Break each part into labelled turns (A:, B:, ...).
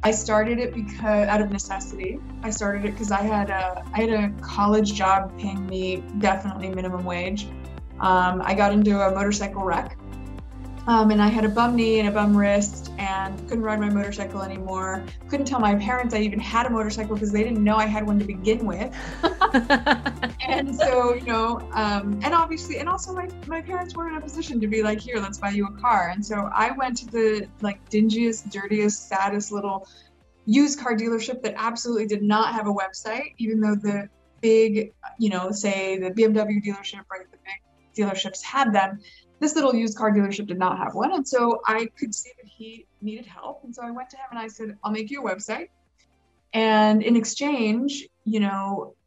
A: I started it because out of necessity. I started it because I had a college job paying me definitely minimum wage. I got into a motorcycle wreck, and I had a bum knee and a bum wrist and couldn't ride my motorcycle anymore. Couldn't tell my parents I even had a motorcycle because they didn't know I had one to begin with. And so, and obviously, and also my parents weren't in a position to be like, here, let's buy you a car. And so I went to the dingiest, dirtiest, saddest little used car dealership that absolutely did not have a website, even though the big, say the BMW dealership, right, the big dealerships had them. This little used car dealership did not have one. And so I could see that he needed help. And so I went to him and I said, I'll make you a website. And in exchange,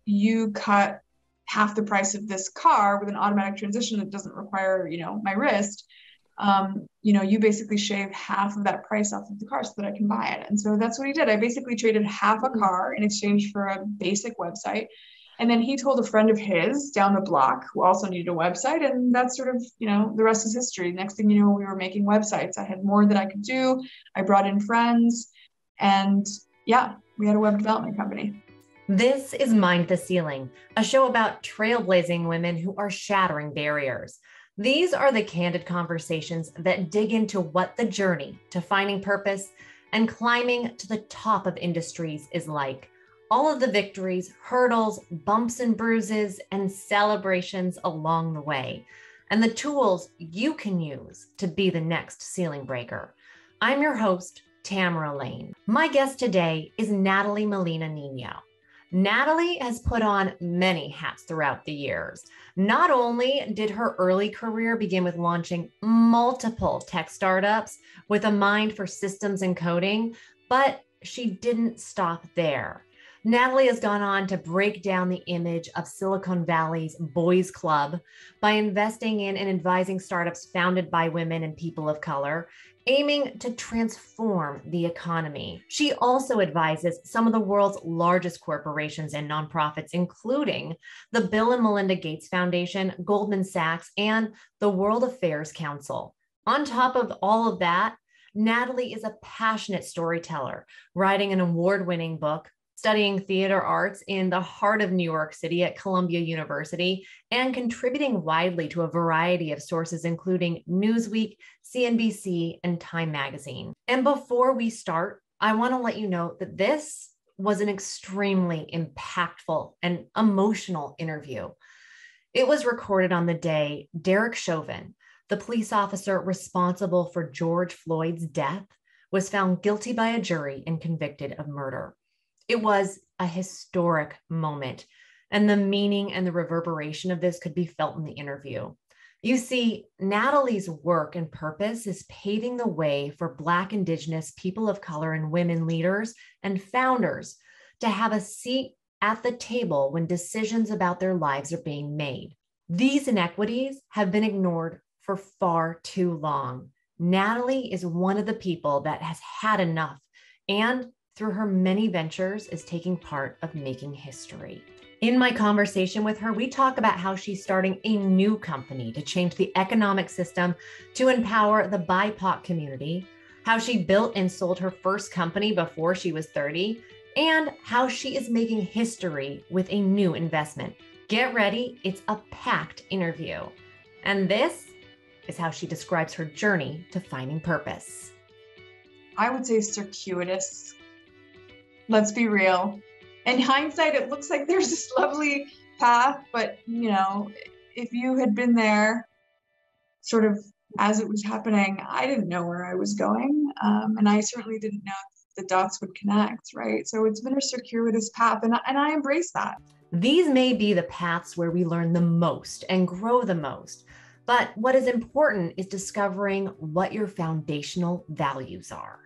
A: you cut half the price of this car with an automatic transmission that doesn't require, my wrist. You basically shave half of that price off of the car so that I can buy it. And so that's what he did. I basically traded half a car in exchange for a basic website. And then he told a friend of his down the block who also needed a website. And that's sort of, the rest is history. Next thing you know, we were making websites. I had more that I could do. I brought in friends and yeah, we had a web development company.
B: This is Mind the Ceiling, a show about trailblazing women who are shattering barriers. These are the candid conversations that dig into what the journey to finding purpose and climbing to the top of industries is like. All of the victories, hurdles, bumps and bruises, and celebrations along the way, and the tools you can use to be the next ceiling breaker. I'm your host, Tamara Lane. My guest today is Nathalie Molina Niño. Nathalie has put on many hats throughout the years. Not only did her early career begin with launching multiple tech startups with a mind for systems and coding, but she didn't stop there. Nathalie has gone on to break down the image of Silicon Valley's boys club by investing in and advising startups founded by women and people of color, aiming to transform the economy. She also advises some of the world's largest corporations and nonprofits, including the Bill and Melinda Gates Foundation, Goldman Sachs, and the World Affairs Council. On top of all of that, Nathalie is a passionate storyteller, writing an award-winning book, studying theater arts in the heart of New York City at Columbia University, and contributing widely to a variety of sources, including Newsweek, CNBC, and Time Magazine. And before we start, I want to let you know that this was an extremely impactful and emotional interview. It was recorded on the day Derek Chauvin, the police officer responsible for George Floyd's death, was found guilty by a jury and convicted of murder. It was a historic moment, and the meaning and the reverberation of this could be felt in the interview. You see, Nathalie's work and purpose is paving the way for Black, Indigenous, people of color, and women leaders and founders to have a seat at the table when decisions about their lives are being made. These inequities have been ignored for far too long. Nathalie is one of the people that has had enough, and through her many ventures is taking part of making history. In my conversation with her, we talk about how she's starting a new company to change the economic system to empower the BIPOC community, how she built and sold her first company before she was 30, and how she is making history with a new investment. Get ready, it's a packed interview. And this is how she describes her journey to finding purpose.
A: I would say circuitous. Let's be real. In hindsight, it looks like there's this lovely path, but if you had been there sort of as it was happening, I didn't know where I was going. And I certainly didn't know the dots would connect, right? So it's been a circuitous path, and I embrace that.
B: These may be the paths where we learn the most and grow the most. But what is important is discovering what your foundational values are.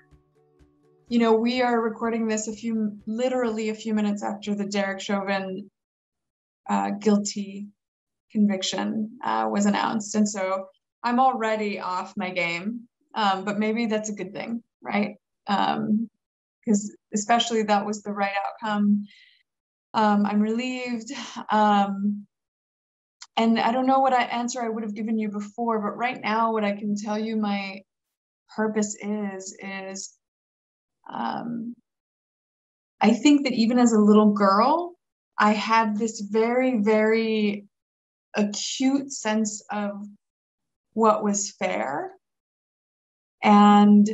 A: We are recording this literally a few minutes after the Derek Chauvin guilty conviction was announced. And so I'm already off my game, but maybe that's a good thing, right? Because especially that was the right outcome. I'm relieved. And I don't know what answer I would have given you before, but right now what I can tell you my purpose is I think that even as a little girl, I had this very, very acute sense of what was fair. And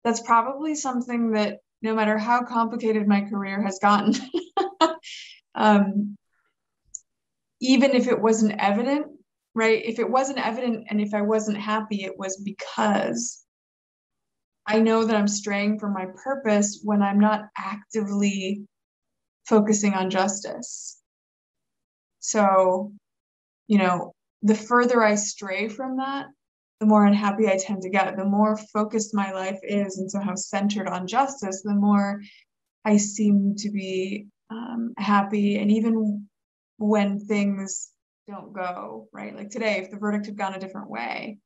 A: that's probably something that no matter how complicated my career has gotten, even if it wasn't evident, right? If it wasn't evident and if I wasn't happy, it was because I know that I'm straying from my purpose when I'm not actively focusing on justice. So, the further I stray from that, the more unhappy I tend to get. The more focused my life is and somehow centered on justice, the more I seem to be happy. And even when things don't go right, like today, if the verdict had gone a different way,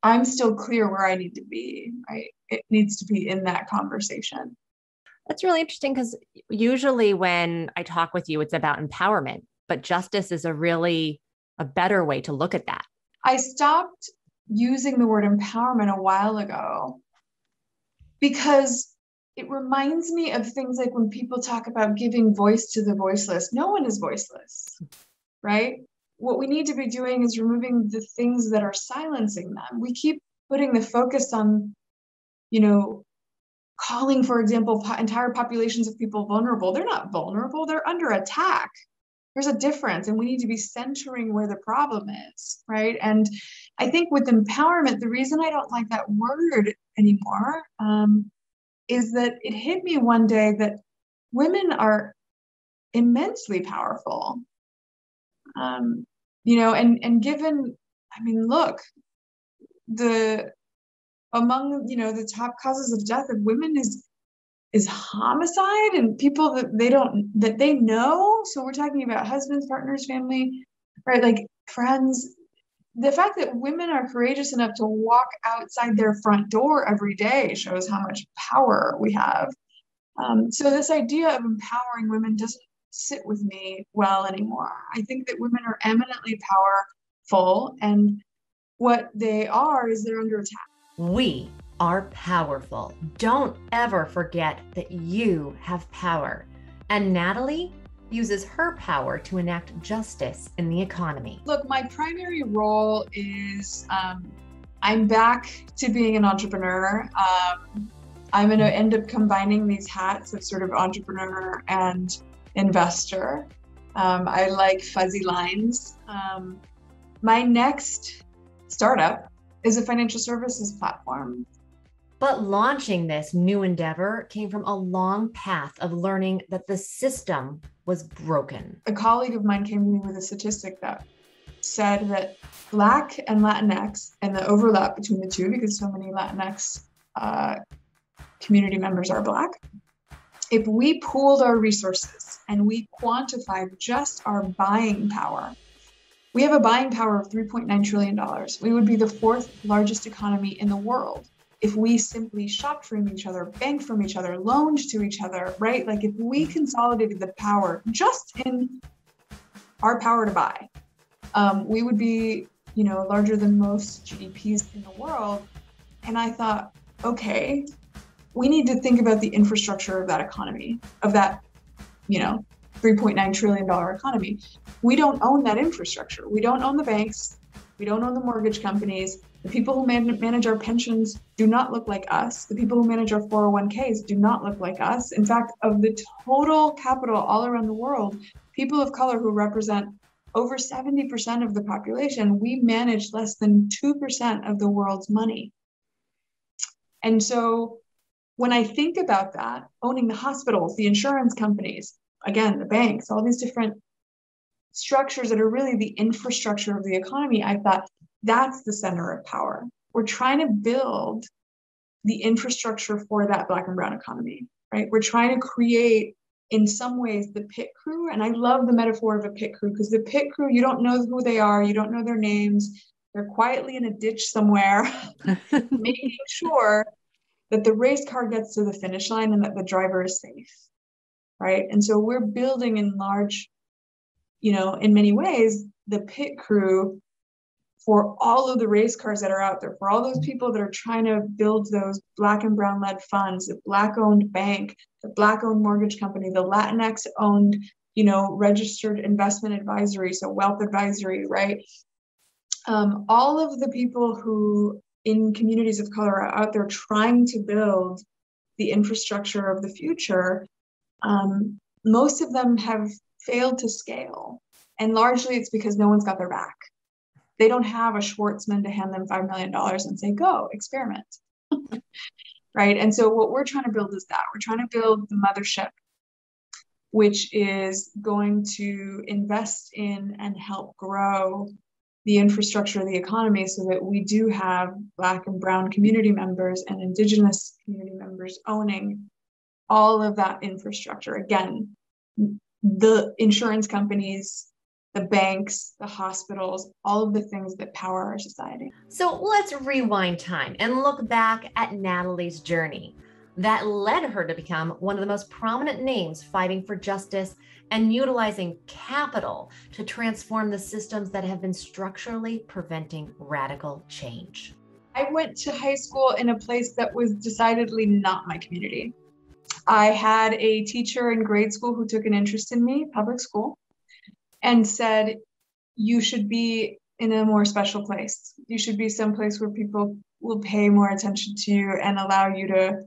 A: I'm still clear where I need to be, right? It needs to be in that conversation.
B: That's really interesting because usually when I talk with you, it's about empowerment, but justice is a better way to look at that.
A: I stopped using the word empowerment a while ago because it reminds me of things like when people talk about giving voice to the voiceless. No one is voiceless, right? What we need to be doing is removing the things that are silencing them. We keep putting the focus on, calling, for example, entire populations of people vulnerable. They're not vulnerable, they're under attack. There's a difference, and we need to be centering where the problem is, right? And I think with empowerment, the reason I don't like that word anymore is that it hit me one day that women are immensely powerful. And given, look, among the top causes of death of women is homicide and people that they know. So we're talking about husbands, partners, family, right? Like friends. The fact that women are courageous enough to walk outside their front door every day shows how much power we have. So this idea of empowering women doesn't sit with me well anymore. I think that women are eminently powerful, and what they are is they're under attack.
B: We are powerful. Don't ever forget that you have power. And Nathalie uses her power to enact justice in the economy.
A: Look, my primary role is I'm back to being an entrepreneur. I'm going to end up combining these hats of sort of entrepreneur and investor. I like fuzzy lines. My next startup is a financial services platform.
B: But launching this new endeavor came from a long path of learning that the system was broken.
A: A colleague of mine came to me with a statistic that said that Black and Latinx, and the overlap between the two, because so many Latinx community members are Black, if we pooled our resources and we quantified just our buying power, we have a buying power of $3.9 trillion. We would be the fourth largest economy in the world if we simply shopped from each other, banked from each other, loaned to each other, right? Like if we consolidated the power just in our power to buy, we would be, larger than most GDPs in the world. And I thought, okay, we need to think about the infrastructure of that economy, of that, $3.9 trillion economy. We don't own that infrastructure. We don't own the banks. We don't own the mortgage companies. The people who manage our pensions do not look like us. The people who manage our 401ks do not look like us. In fact, of the total capital all around the world, people of color who represent over 70% of the population, we manage less than 2% of the world's money. And so when I think about that, owning the hospitals, the insurance companies, again, the banks, all these different structures that are really the infrastructure of the economy, I thought that's the center of power. We're trying to build the infrastructure for that Black and brown economy, right? We're trying to create, in some ways, the pit crew. And I love the metaphor of a pit crew because the pit crew, you don't know who they are. You don't know their names. They're quietly in a ditch somewhere, making sure that the race car gets to the finish line and that the driver is safe, right? And so we're building in large, in many ways, the pit crew for all of the race cars that are out there, for all those people that are trying to build those Black and brown led funds, the Black owned bank, the Black owned mortgage company, the Latinx owned, registered investment advisory, so wealth advisory, right? All of the people who in communities of color are out there trying to build the infrastructure of the future, most of them have failed to scale. And largely it's because no one's got their back. They don't have a Schwartzman to hand them $5 million and say, go, experiment. Right? And so what we're trying to build is that. We're trying to build the mothership, which is going to invest in and help grow the infrastructure of the economy so that we do have Black and brown community members and Indigenous community members owning all of that infrastructure. Again, the insurance companies, the banks, the hospitals, all of the things that power our society.
B: So let's rewind time and look back at Nathalie's journey that led her to become one of the most prominent names fighting for justice and utilizing capital to transform the systems that have been structurally preventing radical change.
A: I went to high school in a place that was decidedly not my community. I had a teacher in grade school who took an interest in me, public school, and said, you should be in a more special place. You should be someplace where people will pay more attention to you and allow you to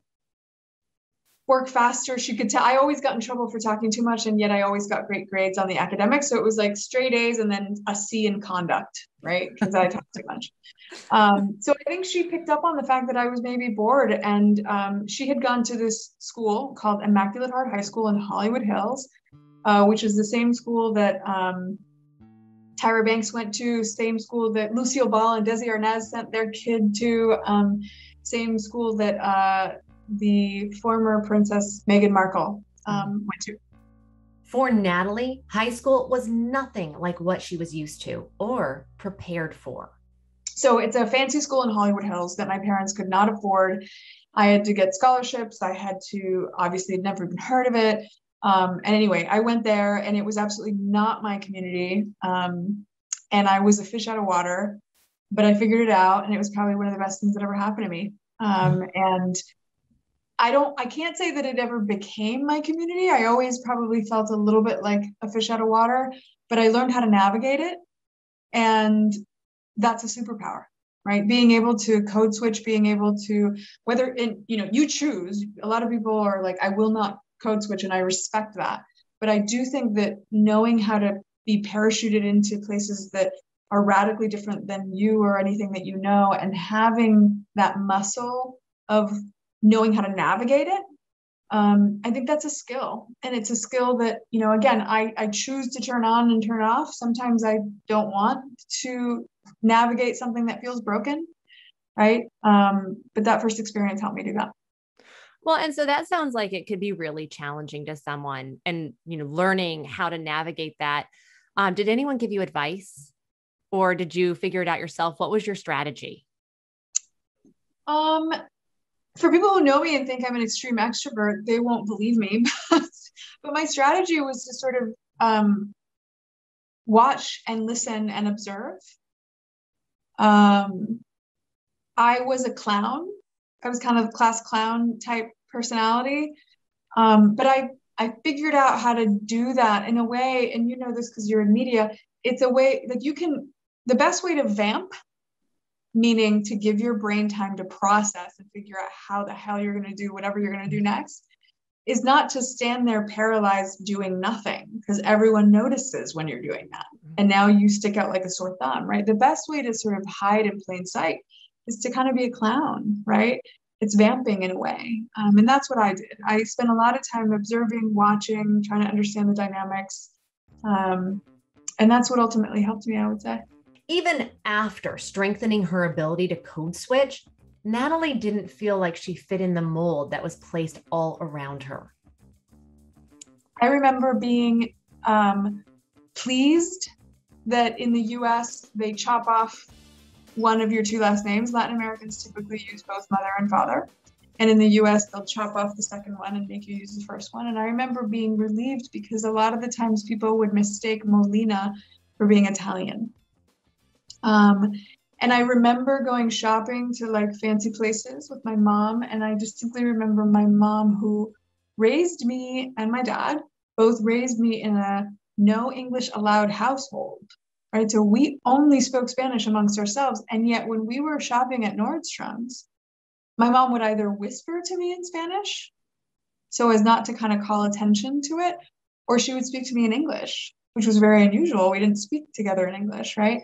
A: work faster. She could tell I always got in trouble for talking too much, and yet I always got great grades on the academics. So it was like straight A's and then a C in conduct, right? Because I talked too much. So I think she picked up on the fact that I was maybe bored, and she had gone to this school called Immaculate Heart High School in Hollywood Hills, which is the same school that Tyra Banks went to, same school that Lucille Ball and Desi Arnaz sent their kid to, same school that the former Princess Meghan Markle went to.
B: For Nathalie, high school was nothing like what she was used to or prepared for.
A: So it's a fancy school in Hollywood Hills that my parents could not afford. I had to get scholarships. I had to, obviously, had never even heard of it. And anyway, I went there and it was absolutely not my community. And I was a fish out of water, but I figured it out, and it was probably one of the best things that ever happened to me. And I can't say that it ever became my community. I always probably felt a little bit like a fish out of water, but I learned how to navigate it. And that's a superpower, right? Being able to code switch, being able to, whether you choose. A lot of people are like, I will not code switch, and I respect that. But I do think that knowing how to be parachuted into places that are radically different than you or anything that you know, and having that muscle of knowing how to navigate it, I think that's a skill. And it's a skill that, again, I choose to turn on and turn off. Sometimes I don't want to navigate something that feels broken, right? But that first experience helped me do that.
C: Well, and so that sounds like it could be really challenging to someone, and, learning how to navigate that. Did anyone give you advice, or did you figure it out yourself? What was your strategy?
A: For people who know me and think I'm an extreme extrovert, they won't believe me. But my strategy was to sort of watch and listen and observe. I was a clown. I was kind of a class clown type personality. But I figured out how to do that in a way, and you know this because you're in media, it's a way that the best way to vamp, meaning to give your brain time to process and figure out how the hell you're going to do whatever you're going to do next, is not to stand there paralyzed doing nothing, because everyone notices when you're doing that. And now you stick out like a sore thumb, right? The best way to sort of hide in plain sight is to kind of be a clown, right? It's vamping in a way. And that's what I did. I spent a lot of time observing, watching, trying to understand the dynamics. And that's what ultimately helped me, I would say.
B: Even after strengthening her ability to code switch, Nathalie didn't feel like she fit in the mold that was placed all around her.
A: I remember being pleased that in the US, they chop off one of your two last names. Latin Americans typically use both mother and father. And in the US, they'll chop off the second one and make you use the first one. And I remember being relieved because a lot of the times people would mistake Molina for being Italian. And I remember going shopping to like fancy places with my mom. And I distinctly remember my mom, who raised me and my dad, both raised me in a no English allowed household, right? So we only spoke Spanish amongst ourselves. And yet when we were shopping at Nordstrom's, my mom would either whisper to me in Spanish so as not to kind of call attention to it, or she would speak to me in English, which was very unusual. We didn't speak together in English, right?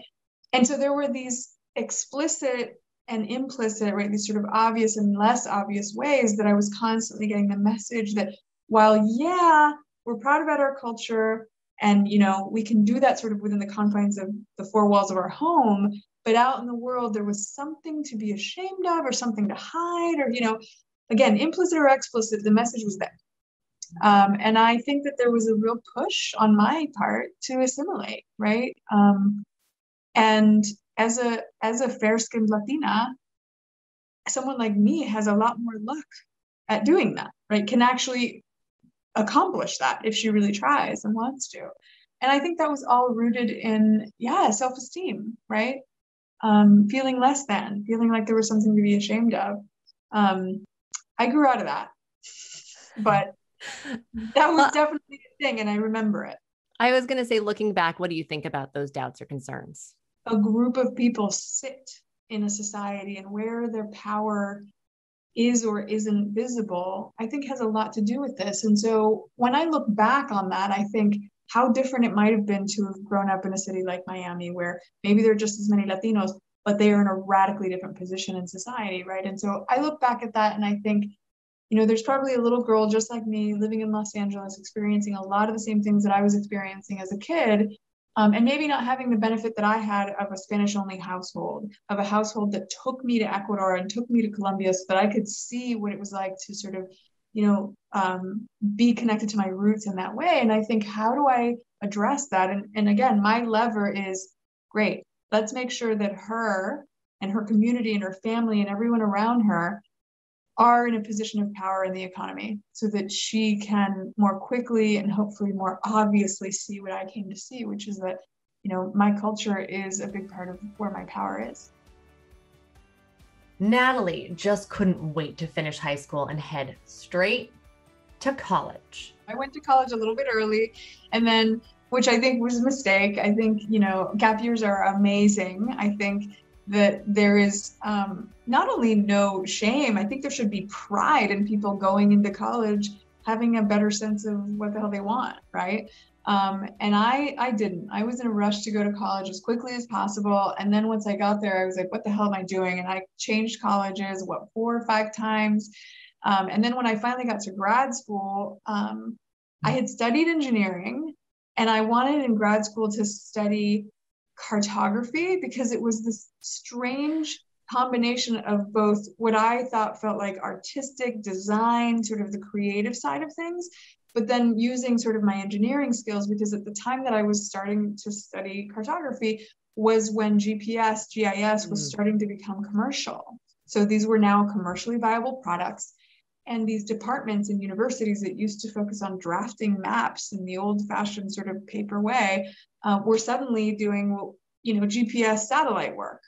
A: And so there were these explicit and implicit, right, these sort of obvious and less obvious ways that I was constantly getting the message that while, yeah, we're proud about our culture and, you know, we can do that sort of within the confines of the four walls of our home, but out in the world, there was something to be ashamed of or something to hide or, you know, again, implicit or explicit, the message was there. And I think that there was a real push on my part to assimilate, right? And as a fair-skinned Latina, someone like me has a lot more luck at doing that, right? Can actually accomplish that if she really tries and wants to. And I think that was all rooted in, yeah, self-esteem, right? Feeling less than, feeling like there was something to be ashamed of. I grew out of that, but that was definitely a thing, and I remember it.
C: I was going to say, looking back, what do you think about those doubts or concerns?
A: A group of people sit in a society and where their power is or isn't visible, I think has a lot to do with this. And so when I look back on that, I think how different it might have been to have grown up in a city like Miami, where maybe there are just as many Latinos, but they are in a radically different position in society, right? And so I look back at that and I think, you know, there's probably a little girl just like me living in Los Angeles, experiencing a lot of the same things that I was experiencing as a kid, and maybe not having the benefit that I had of a Spanish-only household, of a household that took me to Ecuador and took me to Colombia so that I could see what it was like to sort of, you know, be connected to my roots in that way. And I think, how do I address that? And again, my lever is, great, let's make sure that her and her community and her family and everyone around her are in a position of power in the economy so that she can more quickly and hopefully more obviously see what I came to see, which is that, you know, my culture is a big part of where my power is.
B: Nathalie just couldn't wait to finish high school and head straight to college.
A: I went to college a little bit early, and then, which I think was a mistake. I think, you know, gap years are amazing. I think that there is not only no shame, I think there should be pride in people going into college, having a better sense of what the hell they want, right? And I didn't. I was in a rush to go to college as quickly as possible. And then once I got there, I was like, what the hell am I doing? And I changed colleges, 4 or 5 times. And then when I finally got to grad school, I had studied engineering, and I wanted in grad school to study cartography because it was this strange combination of both what I thought felt like artistic design, sort of the creative side of things, but then using sort of my engineering skills, because at the time that I was starting to study cartography was when GPS, GIS was starting to become commercial. So these were now commercially viable products. And these departments in universities that used to focus on drafting maps in the old-fashioned sort of paper way were suddenly doing, you know, GPS satellite work.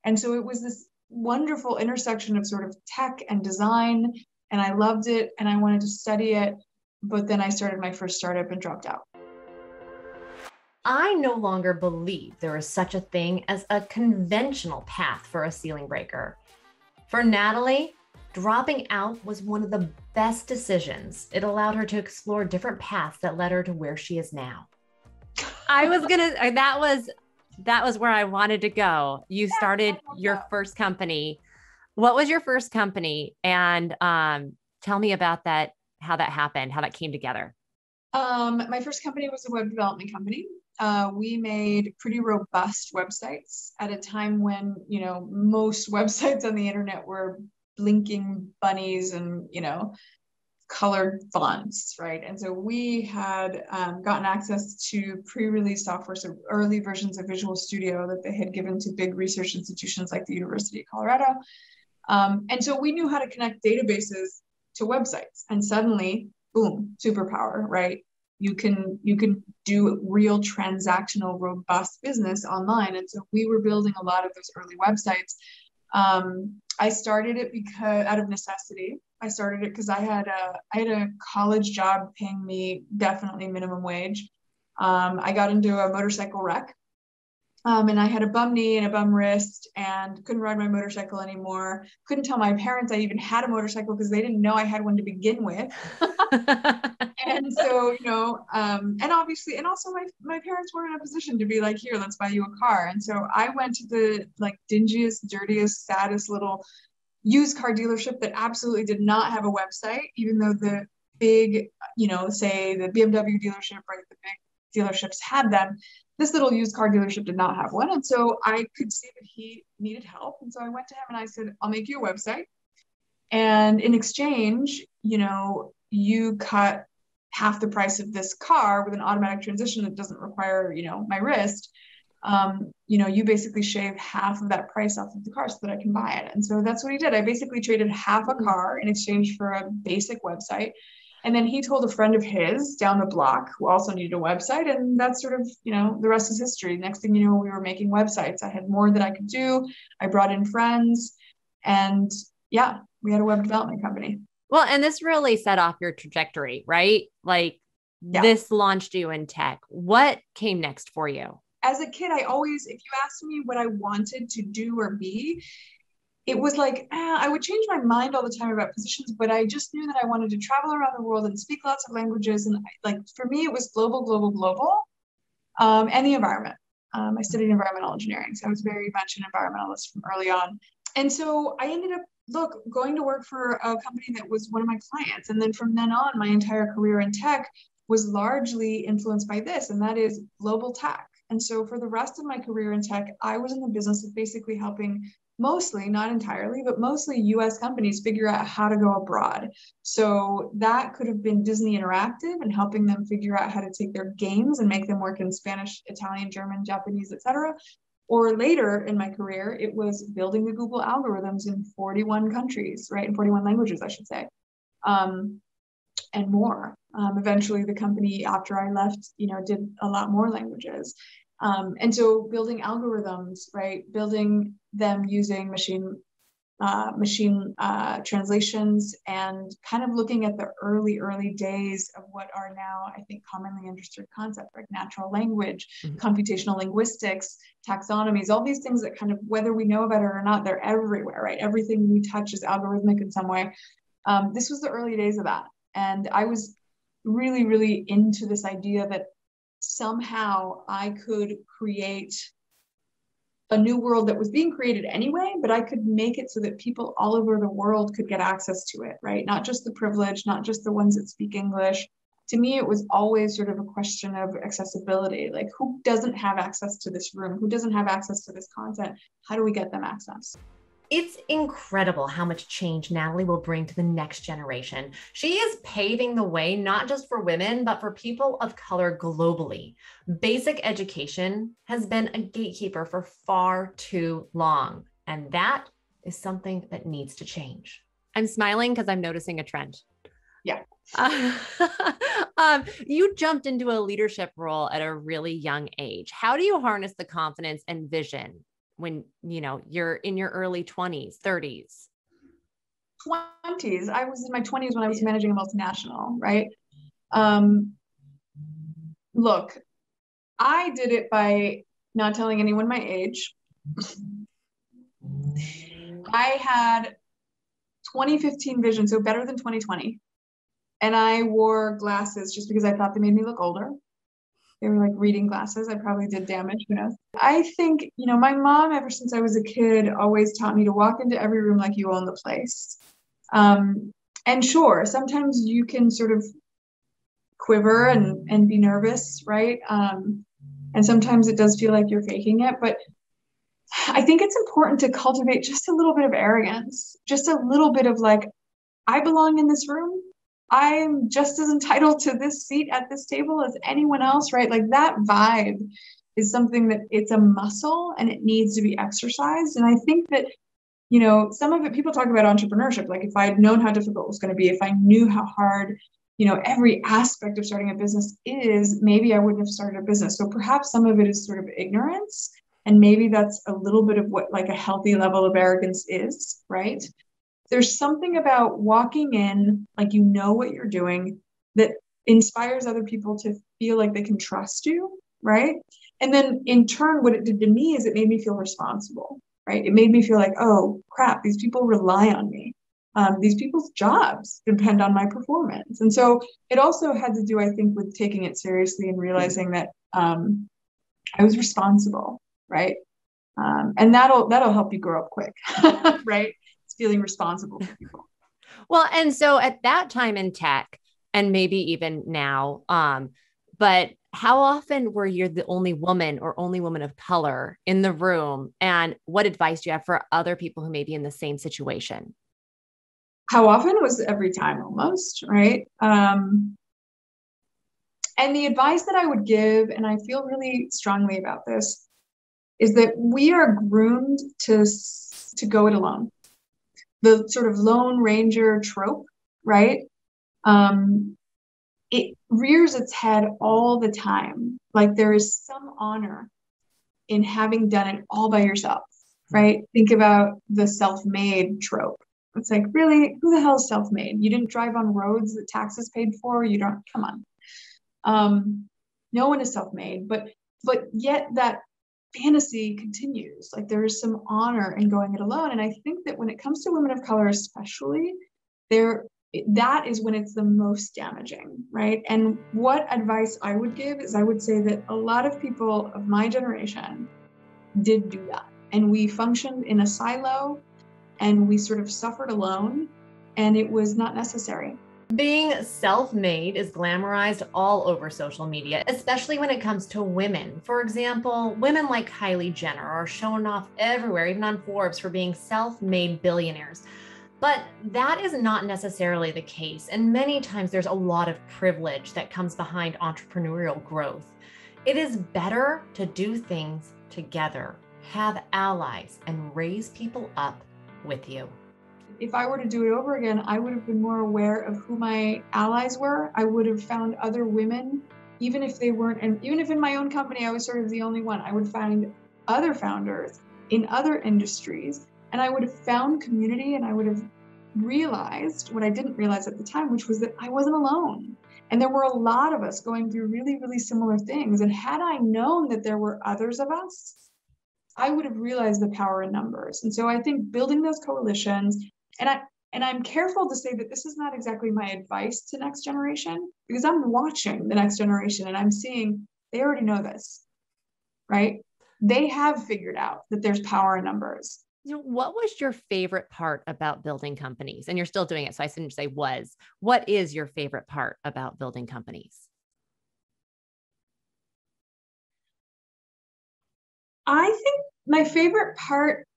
A: And so it was this wonderful intersection of sort of tech and design, and I loved it, and I wanted to study it. But then I started my first startup and dropped out.
B: I no longer believe there is such a thing as a conventional path for a ceiling breaker. For Nathalie, dropping out was one of the best decisions. It allowed her to explore different paths that led her to where she is now.
C: That was where I wanted to go. You started your first company. What was your first company? And tell me about that, how that happened, how that came together.
A: My first company was a web development company. We made pretty robust websites at a time when, you know, most websites on the internet were blinking bunnies and, you know, colored fonts, right? And so we had gotten access to pre-release software, so early versions of Visual Studio that they had given to big research institutions like the University of Colorado. And so we knew how to connect databases to websites, and suddenly, boom, superpower, right? you can do real transactional, robust business online. And so we were building a lot of those early websites. I started it because out of necessity. I started it because I had a college job paying me definitely minimum wage. I got into a motorcycle wreck. And I had a bum knee and a bum wrist and couldn't ride my motorcycle anymore. Couldn't tell my parents I even had a motorcycle because they didn't know I had one to begin with. And so, and obviously, and also my parents weren't in a position to be like, here, let's buy you a car. And so I went to the like dingiest, dirtiest, saddest little used car dealership that absolutely did not have a website, even though the big, say the BMW dealership, right, the big dealerships had them. This little used car dealership did not have one. And so I could see that he needed help. And so I went to him and I said, I'll make you a website. And in exchange, you cut half the price of this car with an automatic transition that doesn't require, my wrist. You basically shave half of that price off of the car so that I can buy it. And so that's what he did. I basically traded half a car in exchange for a basic website. And then he told a friend of his down the block who also needed a website. And that's sort of, the rest is history. Next thing you know, we were making websites. I had more that I could do. I brought in friends and yeah, we had a web development company.
C: Well, and this really set off your trajectory, right? Like this launched you in tech. What came next for you?
A: As a kid, if you asked me what I wanted to do or be, it was like, I would change my mind all the time about positions, but I just knew that I wanted to travel around the world and speak lots of languages. And for me, it was global, and the environment. I studied environmental engineering, so I was very much an environmentalist from early on. And so I ended up, going to work for a company that was one of my clients. And then from then on, my entire career in tech was largely influenced by this, and that is global tech. And so for the rest of my career in tech, I was in the business of basically helping mostly, not entirely, but mostly US companies figure out how to go abroad. So that could have been Disney Interactive and helping them figure out how to take their games and make them work in Spanish, Italian, German, Japanese, etc. Or later in my career, it was building the Google algorithms in 41 countries, right? In 41 languages, I should say, and more. Eventually the company after I left, did a lot more languages. And so building algorithms, right? Building them using machine translations and kind of looking at the early days of what are now, I think, commonly understood concepts like natural language, computational linguistics, taxonomies, all these things that kind of, whether we know about it or not, they're everywhere, right? Everything we touch is algorithmic in some way. This was the early days of that. And I was really, really into this idea that somehow I could create a new world that was being created anyway, but I could make it so that people all over the world could get access to it, right? Not just the privileged, not just the ones that speak English. To me, it was always sort of a question of accessibility. Like, who doesn't have access to this room? Who doesn't have access to this content? How do we get them access?
B: It's incredible how much change Nathalie will bring to the next generation. She is paving the way, not just for women, but for people of color globally. Basic education has been a gatekeeper for far too long, and that is something that needs to change.
C: I'm smiling because I'm noticing a trend.
A: Yeah.
C: You jumped into a leadership role at a really young age. How do you harness the confidence and vision when, you're in your early 20s, 30s?
A: 20s. I was in my 20s when I was managing a multinational, right? Look, I did it by not telling anyone my age. I had 2015 vision, so better than 2020. And I wore glasses just because I thought they made me look older. They were like reading glasses. I probably did damage, who knows? I think, my mom, ever since I was a kid, always taught me to walk into every room like you own the place. And sure, sometimes you can sort of quiver and be nervous, right? And sometimes it does feel like you're faking it. But I think it's important to cultivate just a little bit of arrogance, just a little bit of like, I belong in this room. I'm just as entitled to this seat at this table as anyone else, right? Like that vibe is something that it's a muscle and it needs to be exercised. And I think that, some of it, people talk about entrepreneurship. Like if I had known how difficult it was going to be, if I knew how hard, every aspect of starting a business is, maybe I wouldn't have started a business. So perhaps some of it is sort of ignorance. And maybe that's a little bit of what like a healthy level of arrogance is, right? There's something about walking in, like, what you're doing, that inspires other people to feel like they can trust you, right? And then in turn, what it did to me is it made me feel responsible, right? It made me feel like, oh crap, these people rely on me. These people's jobs depend on my performance. And so it also had to do, I think, with taking it seriously and realizing that I was responsible, right? And that'll help you grow up quick, right? It's feeling responsible for people.
C: Well, and so at that time in tech, and maybe even now, but how often were you the only woman or only woman of color in the room? And what advice do you have for other people who may be in the same situation?
A: How often? Was every time almost, right? And the advice that I would give, and I feel really strongly about this, is that we are groomed to go it alone. The sort of Lone Ranger trope, right? It rears its head all the time. Like there is some honor in having done it all by yourself, right? Think about the self-made trope. It's like, really, who the hell is self-made? You didn't drive on roads that taxes paid for. You don't, come on. No one is self-made, but yet that fantasy continues. Like there is some honor in going it alone. And I think that when it comes to women of color, especially, that is when it's the most damaging, right? And what advice I would give is I would say that a lot of people of my generation did do that. And we functioned in a silo and we sort of suffered alone, and it was not necessary.
B: Being self-made is glamorized all over social media, especially when it comes to women. For example, women like Kylie Jenner are shown off everywhere, even on Forbes, for being self-made billionaires. But that is not necessarily the case. And many times there's a lot of privilege that comes behind entrepreneurial growth. It is better to do things together, have allies, and raise people up with you.
A: If I were to do it over again, I would have been more aware of who my allies were. I would have found other women, even if they weren't, and even if in my own company I was sort of the only one, I would find other founders in other industries, and I would have found community, and I would have realized what I didn't realize at the time, which was that I wasn't alone. And there were a lot of us going through really, really similar things. And had I known that there were others of us, I would have realized the power in numbers. And so I think building those coalitions, and I'm careful to say that this is not exactly my advice to next generation, because I'm watching the next generation and I'm seeing they already know this, right? They have figured out that there's power in numbers.
C: What was your favorite part about building companies? And you're still doing it, so I shouldn't say was. What is your favorite part about building companies?
A: I think my favorite part,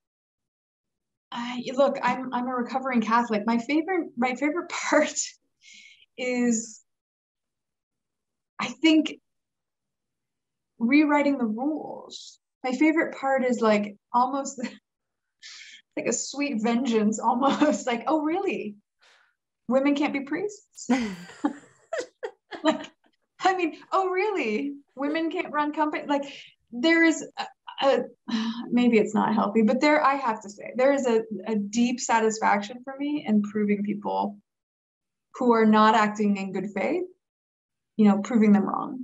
A: look, I'm a recovering Catholic. My favorite part is, I think, rewriting the rules. My favorite part is like almost like a sweet vengeance, almost like, oh, really? Women can't be priests? Like, I mean, oh, really? Women can't run company? Like, there is maybe it's not healthy, but I have to say, there is a deep satisfaction for me in proving people who are not acting in good faith, proving them wrong.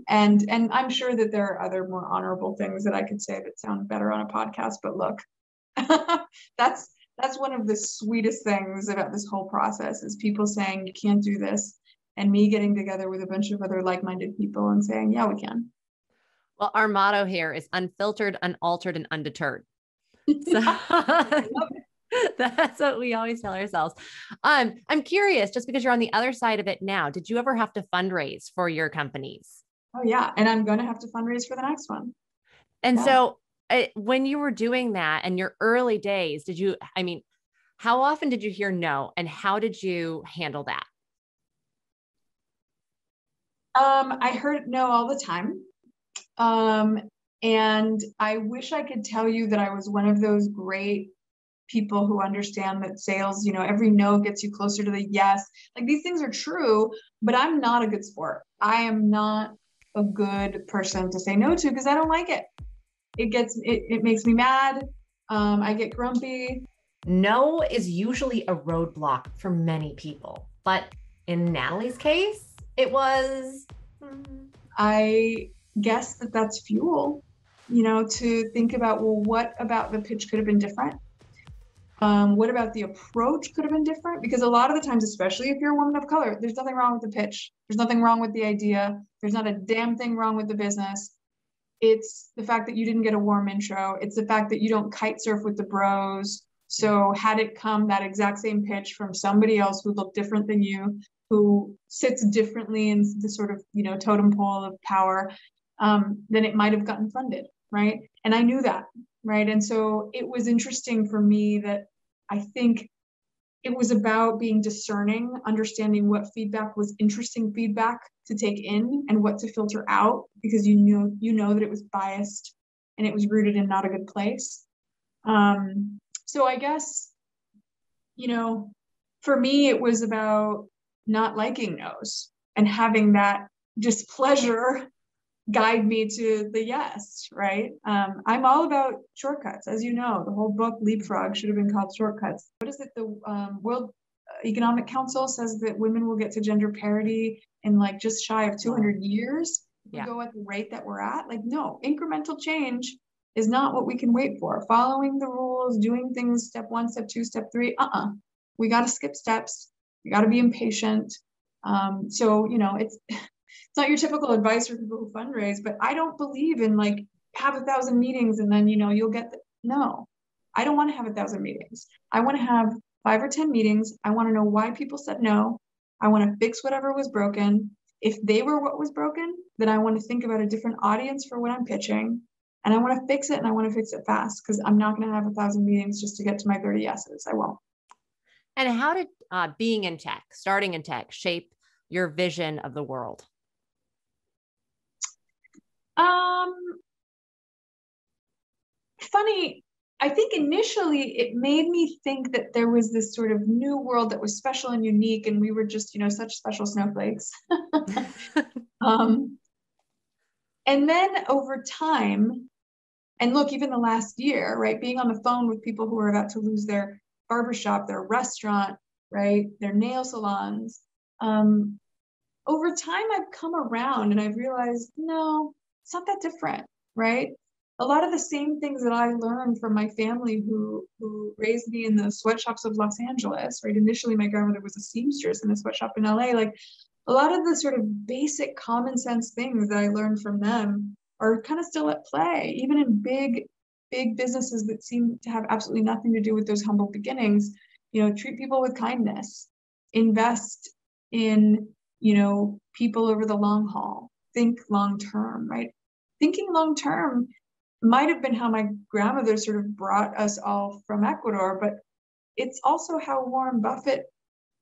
A: And I'm sure that there are other more honorable things that I could say that sound better on a podcast, but look, that's one of the sweetest things about this whole process is people saying you can't do this, and me getting together with a bunch of other like-minded people and saying, yeah, we can.
C: Well, our motto here is unfiltered, unaltered, and undeterred. So that's what we always tell ourselves. I'm curious, just because you're on the other side of it now, did you ever have to fundraise for your companies?
A: Oh yeah. And I'm going to have to fundraise for the next one.
C: And so when you were doing that in your early days, how often did you hear no, and how did you handle that?
A: I heard no all the time. And I wish I could tell you that I was one of those great people who understand that sales, every no gets you closer to the yes. Like these things are true, but I'm not a good sport. I am not a good person to say no to because I don't like it. It makes me mad. I get grumpy.
B: No is usually a roadblock for many people, but in Nathalie's case, it was.
A: I guess that's fuel, to think about, well, what about the pitch could have been different? What about the approach could have been different? Because a lot of the times, especially if you're a woman of color, there's nothing wrong with the pitch. There's nothing wrong with the idea. There's not a damn thing wrong with the business. It's the fact that you didn't get a warm intro. It's the fact that you don't kite surf with the bros. So had it come that exact same pitch from somebody else who looked different than you, who sits differently in the sort of, totem pole of power, then it might have gotten funded, right? And I knew that, right? And so it was interesting for me that I think it was about being discerning, understanding what feedback was interesting feedback to take in and what to filter out, because you know that it was biased and it was rooted in not a good place. So I guess, for me, it was about not liking no's and having that displeasure guide me to the yes, right? I'm all about shortcuts. As you know, the whole book Leapfrog should have been called Shortcuts. What is it? The World Economic Council says that women will get to gender parity in like just shy of 200 years. Yeah. We go at the rate that we're at. Like, no, incremental change is not what we can wait for. Following the rules, doing things step 1, step 2, step 3. We got to skip steps. We got to be impatient. So, it's not your typical advice for people who fundraise, but I don't believe in like have 1,000 meetings and then, you'll get no, I don't want to have 1,000 meetings. I want to have 5 or 10 meetings. I want to know why people said no. I want to fix whatever was broken. If they were what was broken, then I want to think about a different audience for what I'm pitching. And I want to fix it, and I want to fix it fast, because I'm not going to have 1,000 meetings just to get to my 30 yeses. I won't.
C: And how did being in tech, starting in tech, shape your vision of the world?
A: Funny. I think initially it made me think that there was this sort of new world that was special and unique, and we were just, such special snowflakes. And then over time, and look, even the last year, right, being on the phone with people who are about to lose their barbershop, their restaurant, right, their nail salons. Over time, I've come around and I've realized, no, it's not that different, right? A lot of the same things that I learned from my family who raised me in the sweatshops of Los Angeles, right? Initially, my grandmother was a seamstress in a sweatshop in LA. Like a lot of the sort of basic common sense things that I learned from them are kind of still at play, even in big businesses that seem to have absolutely nothing to do with those humble beginnings. Treat people with kindness, invest in, people over the long haul, think long-term, right? Thinking long-term might have been how my grandmother sort of brought us all from Ecuador, but it's also how Warren Buffett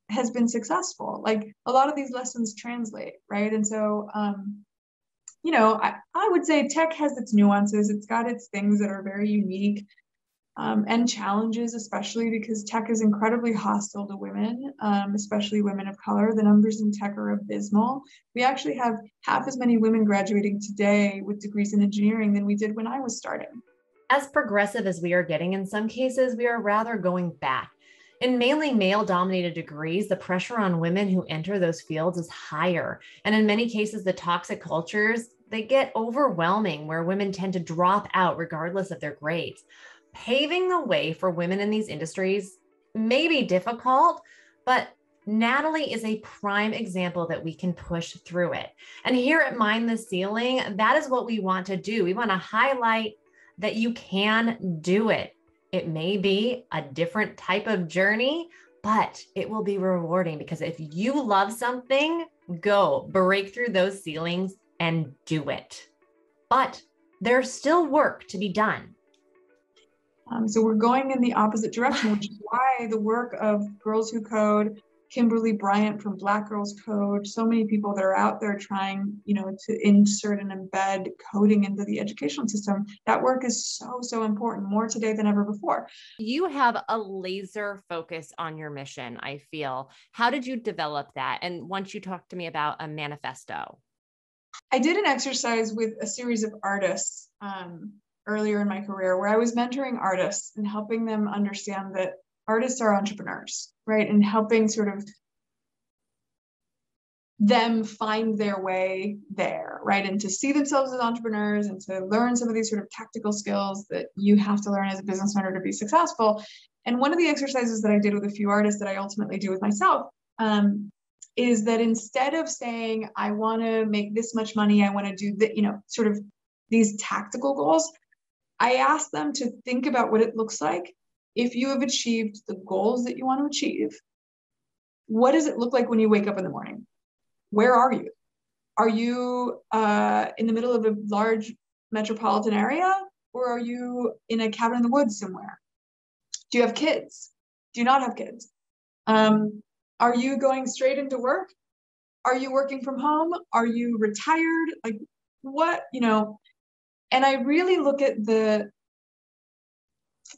A: has been successful. Like a lot of these lessons translate, right? And so, I would say tech has its nuances. It's got its things that are very unique, and challenges, especially because tech is incredibly hostile to women, especially women of color. The numbers in tech are abysmal. We actually have half as many women graduating today with degrees in engineering than we did when I was starting.
B: As progressive as we are getting in some cases, we are rather going back. In mainly male-dominated degrees, the pressure on women who enter those fields is higher. And in many cases, the toxic cultures, they get overwhelming, where women tend to drop out regardless of their grades. Paving the way for women in these industries may be difficult, but Nathalie is a prime example that we can push through it. And here at Mind the Ceiling, that is what we want to do. We want to highlight that you can do it. It may be a different type of journey, but it will be rewarding, because if you love something, go break through those ceilings and do it. But there's still work to be done.
A: So we're going in the opposite direction, which is why the work of Girls Who Code, Kimberly Bryant from Black Girls Code, so many people that are out there trying, to insert and embed coding into the educational system. That work is so, so important, more today than ever before.
C: You have a laser focus on your mission, I feel. How did you develop that? And once you talked to me about a manifesto.
A: I did an exercise with a series of artists earlier in my career where I was mentoring artists and helping them understand that artists are entrepreneurs, right? And helping sort of them find their way there, right? And to see themselves as entrepreneurs and to learn some of these sort of tactical skills that you have to learn as a business owner to be successful. And one of the exercises that I did with a few artists that I ultimately do with myself is that instead of saying, I want to make this much money, I want to do that, sort of these tactical goals, I asked them to think about what it looks like if you have achieved the goals that you want to achieve. What does it look like when you wake up in the morning? Where are you? Are you in the middle of a large metropolitan area, or are you in a cabin in the woods somewhere? Do you have kids? Do you not have kids? Are you going straight into work? Are you working from home? Are you retired? Like what, and I really look at the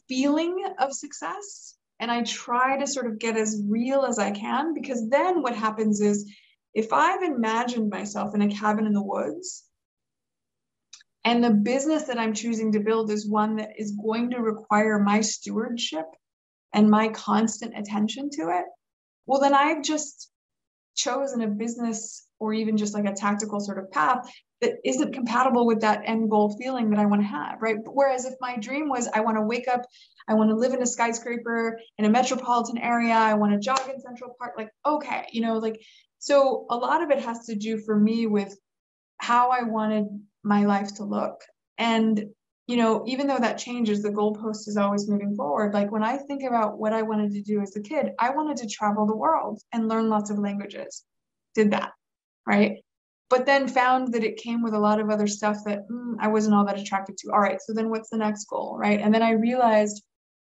A: feeling of success and I try to sort of get as real as I can, because then what happens is if I've imagined myself in a cabin in the woods and the business that I'm choosing to build is one that is going to require my stewardship and my constant attention to it, well, then I've just chosen a business or even just like a tactical sort of path that isn't compatible with that end goal feeling that I want to have, right? Whereas if my dream was, I want to wake up, I want to live in a skyscraper in a metropolitan area, I want to jog in Central Park, like, okay, so a lot of it has to do for me with how I wanted my life to look. And, even though that changes, the goalpost is always moving forward. Like when I think about what I wanted to do as a kid, I wanted to travel the world and learn lots of languages. Did that, right? But then found that it came with a lot of other stuff that I wasn't all that attracted to. All right, so then what's the next goal, right? And then I realized,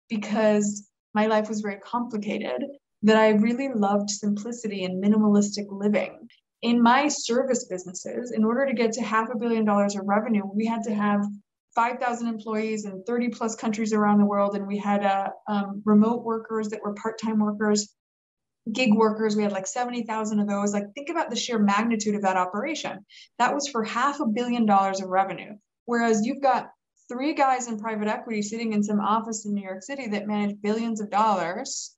A: because my life was very complicated, that I really loved simplicity and minimalistic living. In my service businesses, in order to get to $500 million of revenue, we had to have 5,000 employees in 30 plus countries around the world. And we had remote workers that were part-time workers, gig workers. We had like 70,000 of those. Like, think about the sheer magnitude of that operation. That was for $500 million of revenue. Whereas you've got 3 guys in private equity sitting in some office in New York City that manage billions of dollars.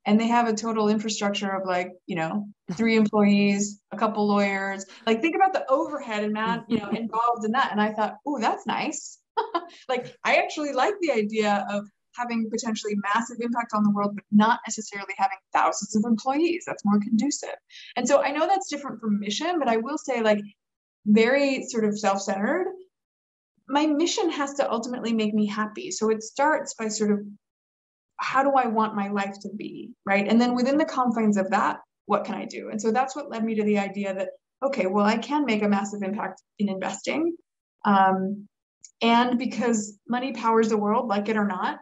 A: And they have a total infrastructure of 3 employees, a couple lawyers. Like, think about the overhead and involved in that. And I thought, oh, that's nice. Like, I actually like the idea of having potentially massive impact on the world, but not necessarily having thousands of employees. That's more conducive. And so I know that's different from mission, but I will say, like, very sort of self-centered, my mission has to ultimately make me happy. So it starts by sort of, how do I want my life to be, right? And then within the confines of that, what can I do? And so that's what led me to the idea that, okay, well, I can make a massive impact in investing. And because money powers the world, like it or not,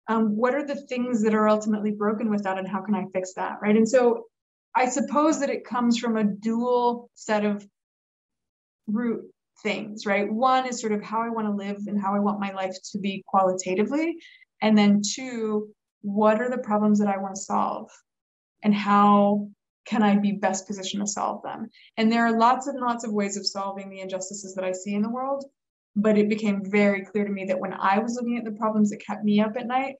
A: what are the things that are ultimately broken with that, and how can I fix that, right? And so I suppose that it comes from a dual set of root things, right? One is sort of how I want to live and how I want my life to be qualitatively. And then 2, what are the problems that I want to solve? And how can I be best positioned to solve them? And there are lots and lots of ways of solving the injustices that I see in the world. But it became very clear to me that when I was looking at the problems that kept me up at night,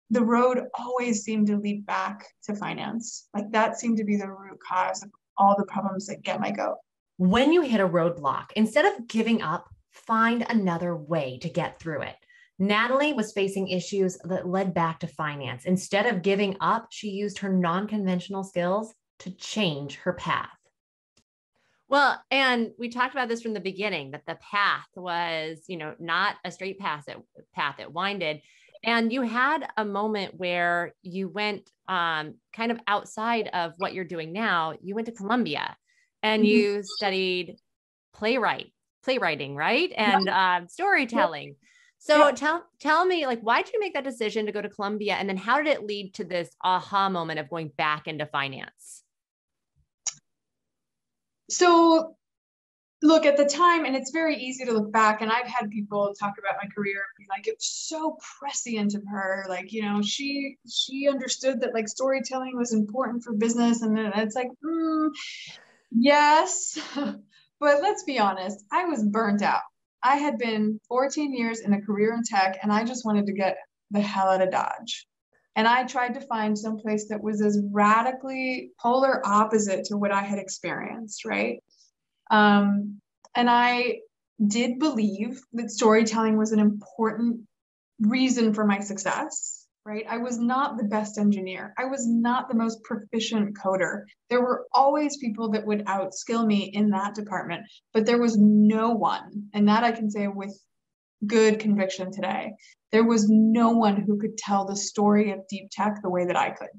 A: the road always seemed to lead back to finance. Like, that seemed to be the root cause of all the problems that get my goat.
B: When you hit a roadblock, instead of giving up, find another way to get through it. Nathalie was facing issues that led back to finance. Instead of giving up, she used her non-conventional skills to change her path.
C: Well, and we talked about this from the beginning, that the path was, not a straight path. It winded. And you had a moment where you went kind of outside of what you're doing now. You went to Columbia and you studied playwriting, right? And storytelling. So tell me, like, why did you make that decision to go to Columbia? And then how did it lead to this aha moment of going back into finance?
A: So look, at the time, and it's very easy to look back, and I've had people talk about my career and be like, it was so prescient of her. Like, you know, she understood that like storytelling was important for business. And then it's like, yes, but let's be honest, I was burnt out. I had been 14 years in a career in tech, and I just wanted to get the hell out of Dodge. And I tried to find some place that was as radically polar opposite to what I had experienced, right? And I did believe that storytelling was an important reason for my success, right? I was not the best engineer. I was not the most proficient coder. There were always people that would outskill me in that department, but there was no one, and that I can say with good conviction today, there was no one who could tell the story of deep tech the way that I could.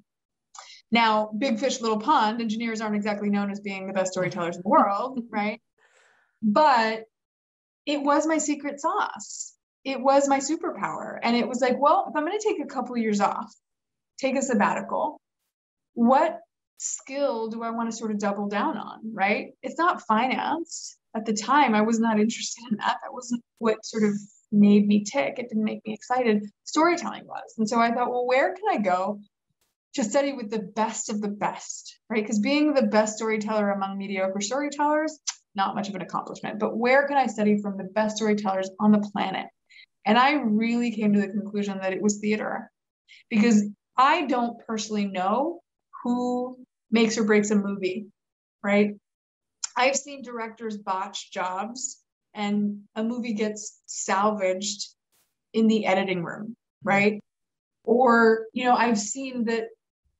A: Now, big fish, little pond, engineers aren't exactly known as being the best storytellers in the world, right? But it was my secret sauce. It was my superpower. And it was like, well, if I'm going to take a couple of years off, take a sabbatical, what skill do I want to sort of double down on, right? It's not finance. At the time, I was not interested in that. That wasn't what sort of made me tick. It didn't make me excited. Storytelling was. And so I thought, well, where can I go to study with the best of the best, right? Because being the best storyteller among mediocre storytellers, not much of an accomplishment, but where can I study from the best storytellers on the planet? And I really came to the conclusion that it was theater, because I don't personally know who makes or breaks a movie, right? I've seen directors botch jobs and a movie gets salvaged in the editing room, right? Or, you know, I've seen that,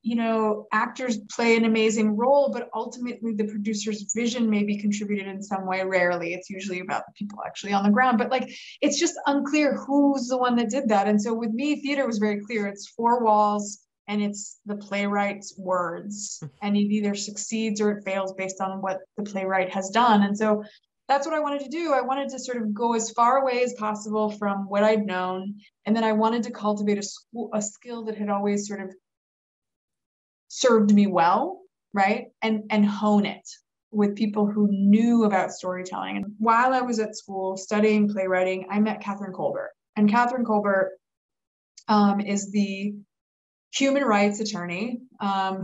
A: you know, actors play an amazing role, but ultimately the producer's vision may be contributed in some way. Rarely, it's usually about the people actually on the ground, but like, it's just unclear who's the one that did that. And so with me, theater was very clear. It's four walls and it's the playwright's words, and it either succeeds or it fails based on what the playwright has done. And so that's what I wanted to do. I wanted to sort of go as far away as possible from what I'd known. And then I wanted to cultivate a skill that had always sort of served me well, right? And hone it with people who knew about storytelling. And while I was at school studying playwriting, I met Catherine Colbert. And Catherine Colbert is the human rights attorney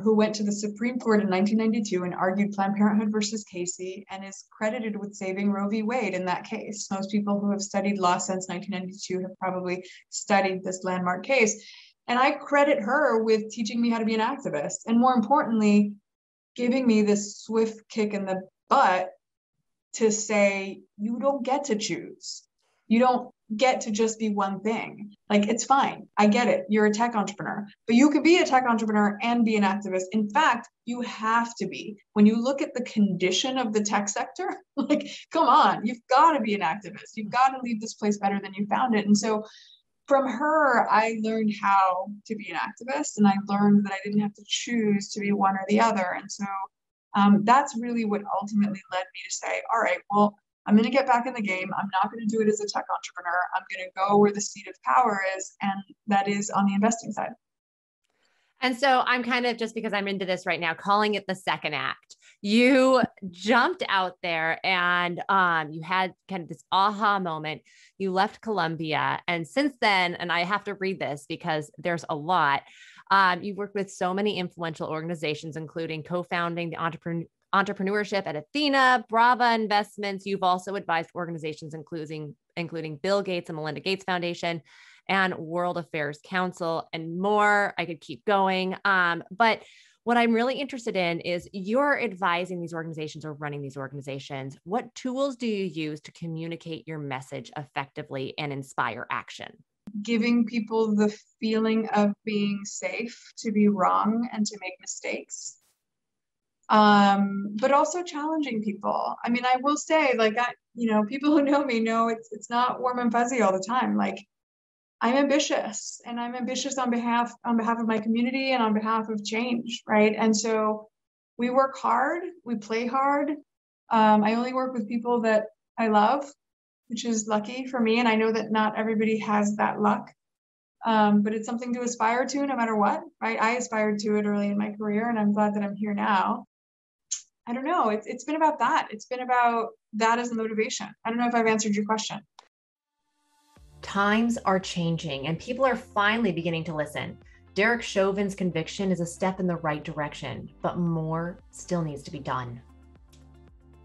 A: who went to the Supreme Court in 1992 and argued Planned Parenthood versus Casey, and is credited with saving Roe v. Wade in that case. Most people who have studied law since 1992 have probably studied this landmark case. And I credit her with teaching me how to be an activist, and more importantly, giving me this swift kick in the butt to say, you don't get to choose. You don't get to just be one thing. Like, it's fine. I get it. You're a tech entrepreneur, but you could be a tech entrepreneur and be an activist. In fact, you have to be. When you look at the condition of the tech sector, like, come on, you've got to be an activist. You've got to leave this place better than you found it. And so from her, I learned how to be an activist, and I learned that I didn't have to choose to be one or the other. And so that's really what ultimately led me to say, all right, well, I'm going to get back in the game. I'm not going to do it as a tech entrepreneur. I'm going to go where the seat of power is, and that is on the investing side.
C: And so I'm kind of, just because I'm into this right now, calling it the second act. You jumped out there and you had kind of this aha moment. You left Columbia. And since then, and I have to read this because there's a lot, you've worked with so many influential organizations, including co-founding the entrepreneurship at Athena, Brava Investments. You've also advised organizations including Bill Gates and Melinda Gates Foundation and World Affairs Council and more. I could keep going. But what I'm really interested in is you're advising these organizations or running these organizations. What tools do you use to communicate your message effectively and inspire action?
A: Giving people the feeling of being safe to be wrong and to make mistakes. But also challenging people. I mean, I will say, like, people who know me know it's not warm and fuzzy all the time. Like, I'm ambitious, and I'm ambitious on behalf of my community and on behalf of change, right? And so we work hard, we play hard. I only work with people that I love, which is lucky for me. And I know that not everybody has that luck. But it's something to aspire to no matter what, right? I aspired to it early in my career, and I'm glad that I'm here now. I don't know. It's been about that. It's been about that as the motivation. I don't know if I've answered your question.
B: Times are changing and people are finally beginning to listen. Derek Chauvin's conviction is a step in the right direction, but more still needs to be done.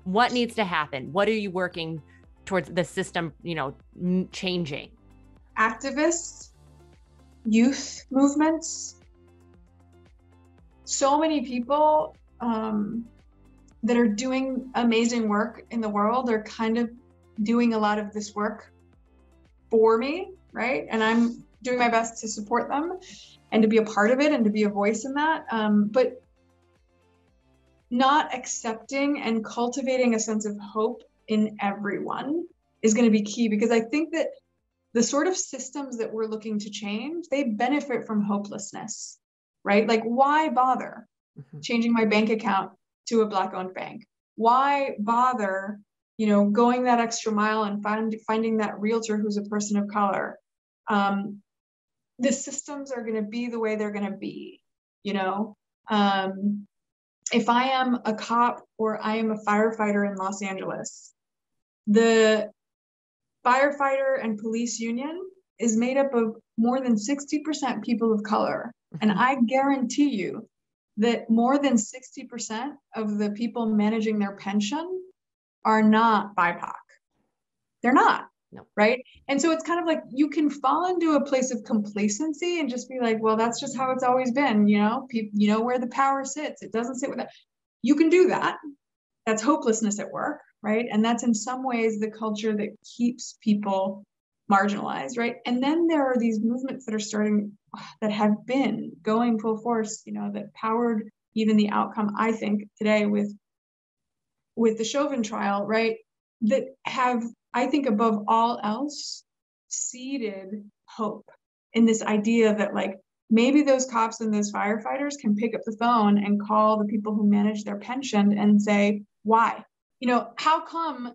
C: What needs to happen? What are you working towards the system, changing?
A: Activists, youth movements, so many people that are doing amazing work in the world are kind of doing a lot of this work for me, right? And I'm doing my best to support them and to be a part of it and to be a voice in that. But not accepting and cultivating a sense of hope in everyone is going to be key, because I think that the sort of systems that we're looking to change, they benefit from hopelessness, right? Like, why bother changing my bank account to a Black-owned bank? Why bother, going that extra mile and finding that realtor who's a person of color? The systems are going to be the way they're going to be, If I am a cop or I am a firefighter in Los Angeles, the firefighter and police union is made up of more than 60% people of color. And I guarantee you that more than 60% of the people managing their pension are not BIPOC. They're not,
C: no.
A: Right? And so it's kind of like you can fall into a place of complacency and just be like, well, that's just how it's always been, people, where the power sits. It doesn't sit with that. You can do that. That's hopelessness at work, right? And that's in some ways the culture that keeps people marginalized, right? And then there are these movements that are starting, that have been going full force, that powered even the outcome, I think, today with the Chauvin trial, right? That have, I think, above all else, seeded hope in this idea that, like, maybe those cops and those firefighters can pick up the phone and call the people who manage their pension and say, why? How come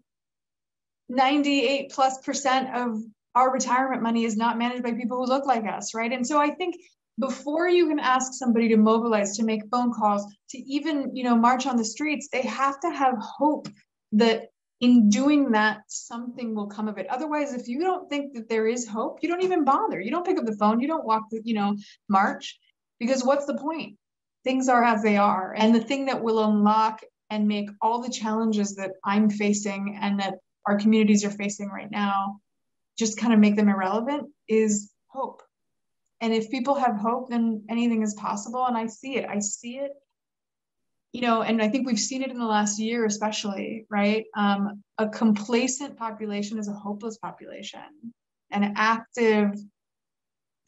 A: 98+% of our retirement money is not managed by people who look like us, right? And so I think before you can ask somebody to mobilize, to make phone calls, to even, march on the streets, they have to have hope that in doing that, something will come of it. Otherwise, if you don't think that there is hope, you don't even bother. You don't pick up the phone. You don't walk the, march, because what's the point? Things are as they are. And the thing that will unlock and make all the challenges that I'm facing and that our communities are facing right now, just kind of make them irrelevant, is hope. And if people have hope, then anything is possible. And I see it, and I think we've seen it in the last year, especially, right? A complacent population is a hopeless population. An active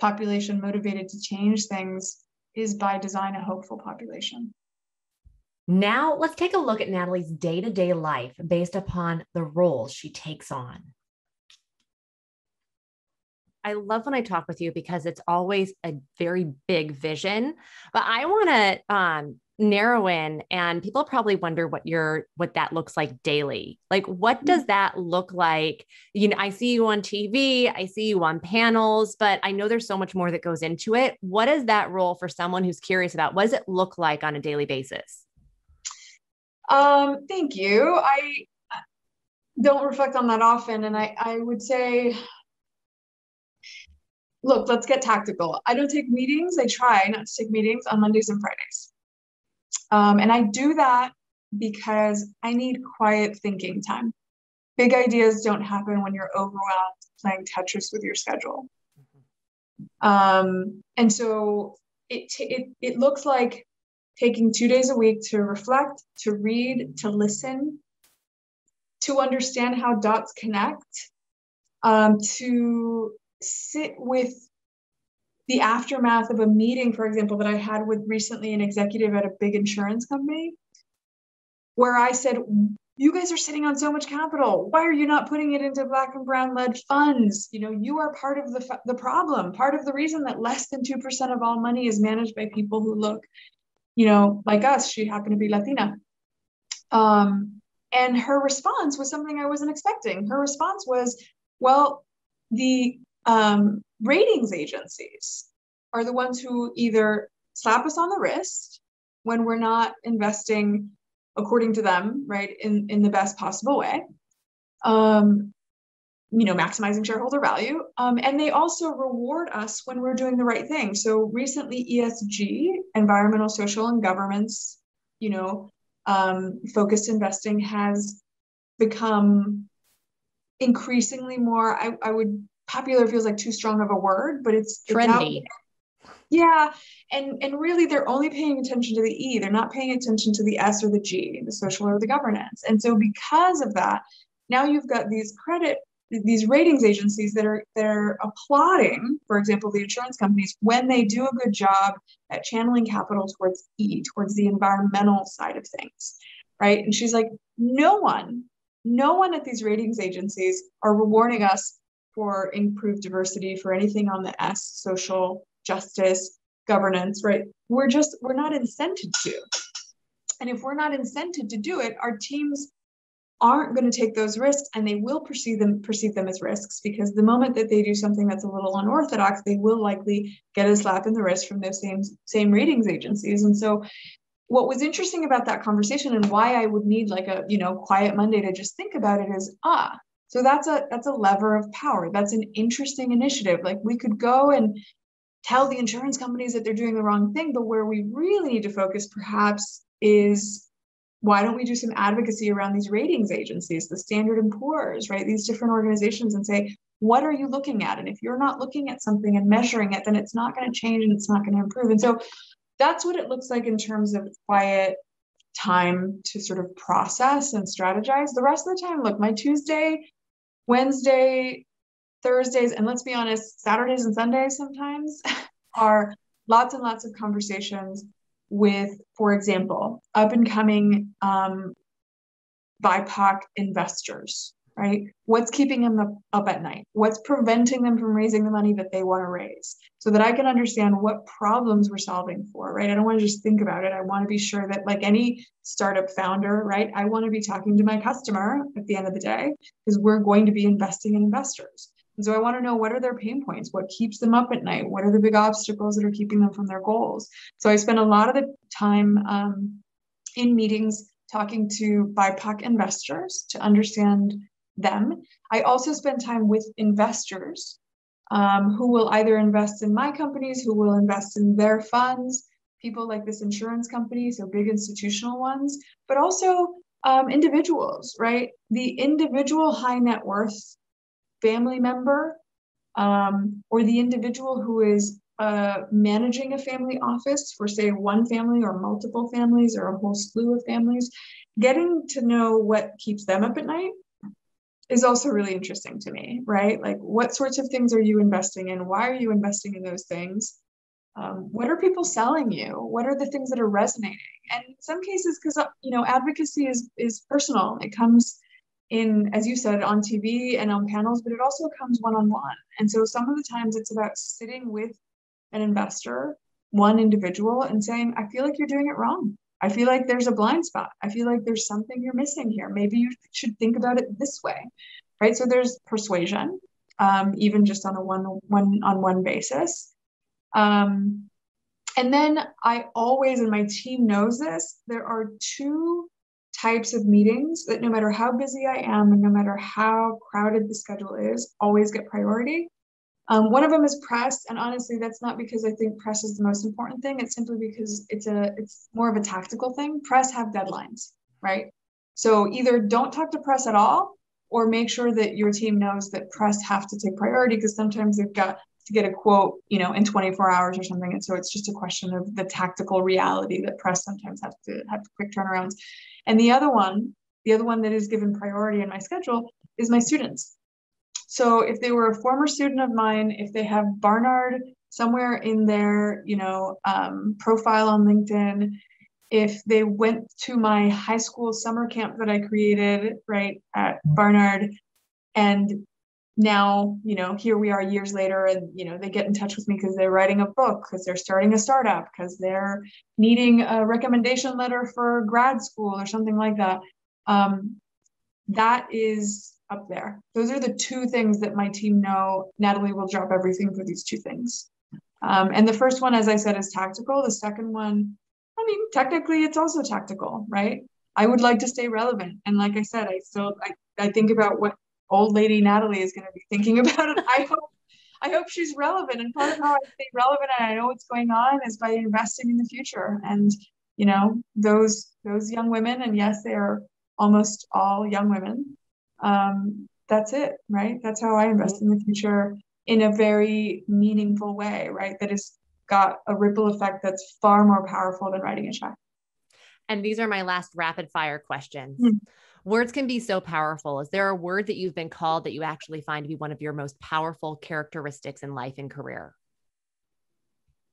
A: population motivated to change things is by design a hopeful population.
B: Now let's take a look at Nathalie's day-to-day life based upon the roles she takes on.
C: I love when I talk with you because it's always a very big vision, but I want to narrow in, and people probably wonder what that looks like daily. Like, what does that look like? I see you on TV, I see you on panels, but I know there's so much more that goes into it. What is that role for someone who's curious about? What does it look like on a daily basis?
A: Thank you. I don't reflect on that often. And I would say, look, let's get tactical. I don't take meetings. I try not to take meetings on Mondays and Fridays. And I do that because I need quiet thinking time. Big ideas don't happen when you're overwhelmed playing Tetris with your schedule. And so it looks like taking 2 days a week to reflect, to read, to listen, to understand how dots connect, to sit with the aftermath of a meeting, for example, that I had with recently an executive at a big insurance company, where I said, you guys are sitting on so much capital. Why are you not putting it into Black and brown led funds? You are part of the problem, part of the reason that less than 2% of all money is managed by people who look, like us. She happened to be Latina. And her response was something I wasn't expecting. Her response was, well, the ratings agencies are the ones who either slap us on the wrist when we're not investing according to them, right, in the best possible way, maximizing shareholder value. And they also reward us when we're doing the right thing. So recently, ESG, environmental, social, and governance, focused investing has become increasingly more, I would, popular feels like too strong of a word, but it's
C: trendy.
A: Yeah. And really they're only paying attention to the E. They're not paying attention to the S or the G, the social or the governance. And so because of that, now you've got these ratings agencies that are applauding, for example, the insurance companies when they do a good job at channeling capital towards E, towards the environmental side of things, right? And she's like, no one at these ratings agencies are rewarding us for improved diversity, for anything on the S, social, justice, governance, right? We're not incented to. And if we're not incented to do it, our teams aren't going to take those risks, and they will perceive them as risks, because the moment that they do something that's a little unorthodox, they will likely get a slap in the wrist from those same ratings agencies. And so what was interesting about that conversation, and why I would need like a quiet Monday to just think about it, is so that's a lever of power. That's an interesting initiative. Like, we could go and tell the insurance companies that they're doing the wrong thing, but where we really need to focus perhaps is, why don't we do some advocacy around these ratings agencies, the Standard & Poor's, right? These different organizations, and say, what are you looking at? And if you're not looking at something and measuring it, then it's not going to change and it's not going to improve. And so that's what it looks like in terms of quiet time to sort of process and strategize. The rest of the time, look, my Tuesday, Wednesday, Thursdays, and let's be honest, Saturdays and Sundays sometimes are lots and lots of conversations with, for example, up and coming BIPOC investors, right? What's keeping them up at night? What's preventing them from raising the money that they want to raise, so that I can understand what problems we're solving for, right? I don't want to just think about it. I want to be sure that, like any startup founder, right, I want to be talking to my customer at the end of the day, because we're going to be investing in investors. And so I want to know, what are their pain points? What keeps them up at night? What are the big obstacles that are keeping them from their goals? So I spend a lot of the time in meetings talking to BIPOC investors to understand them. I also spend time with investors who will either invest in my companies, who will invest in their funds, people like this insurance company, so big institutional ones, but also individuals, right? The individual high net worth family member, or the individual who is managing a family office for, say, one family or multiple families or a whole slew of families. Getting to know what keeps them up at night is also really interesting to me, right? Like, what sorts of things are you investing in? Why are you investing in those things? What are people selling you? What are the things that are resonating? And in some cases, because advocacy is personal. It comes in, as you said, on TV and on panels, but it also comes one-on-one. And so some of the times it's about sitting with an investor, one individual, and saying, I feel like you're doing it wrong. I feel like there's a blind spot. I feel like there's something you're missing here. Maybe you should think about it this way, right? So there's persuasion, even just on a one-on-one basis. And then I always, and my team knows this, there are two types of meetings that, no matter how busy I am and no matter how crowded the schedule is, always get priority. One of them is press, and honestly, that's not because I think press is the most important thing. It's simply because it's more of a tactical thing. Press have deadlines, right? So either don't talk to press at all, or make sure that your team knows that press have to take priority, because sometimes they've got to get a quote, in 24 hours or something. And so it's just a question of the tactical reality that press sometimes have to quick turnarounds. And the other one that is given priority in my schedule is my students. So if they were a former student of mine, if they have Barnard somewhere in their, profile on LinkedIn, if they went to my high school summer camp that I created, right, at Barnard, and now, here we are years later, and, they get in touch with me because they're writing a book, because they're starting a startup, because they're needing a recommendation letter for grad school or something like that. That is up there. Those are the two things that my team know. Nathalie will drop everything for these two things. And the first one, as I said, is tactical. The second one, I mean, technically it's also tactical, right? I would like to stay relevant. And like I said, I think about what old lady Nathalie is going to be thinking about it. I hope she's relevant. And part of how I stay relevant and I know what's going on is by investing in the future. And, you know, those young women, and yes, they are almost all young women. That's it, right? That's how I invest in the future in a very meaningful way, right? That has got a ripple effect that's far more powerful than writing a check.
C: And these are my last rapid fire questions. Words can be so powerful. Is there a word that you've been called that you actually find to be one of your most powerful characteristics in life and career?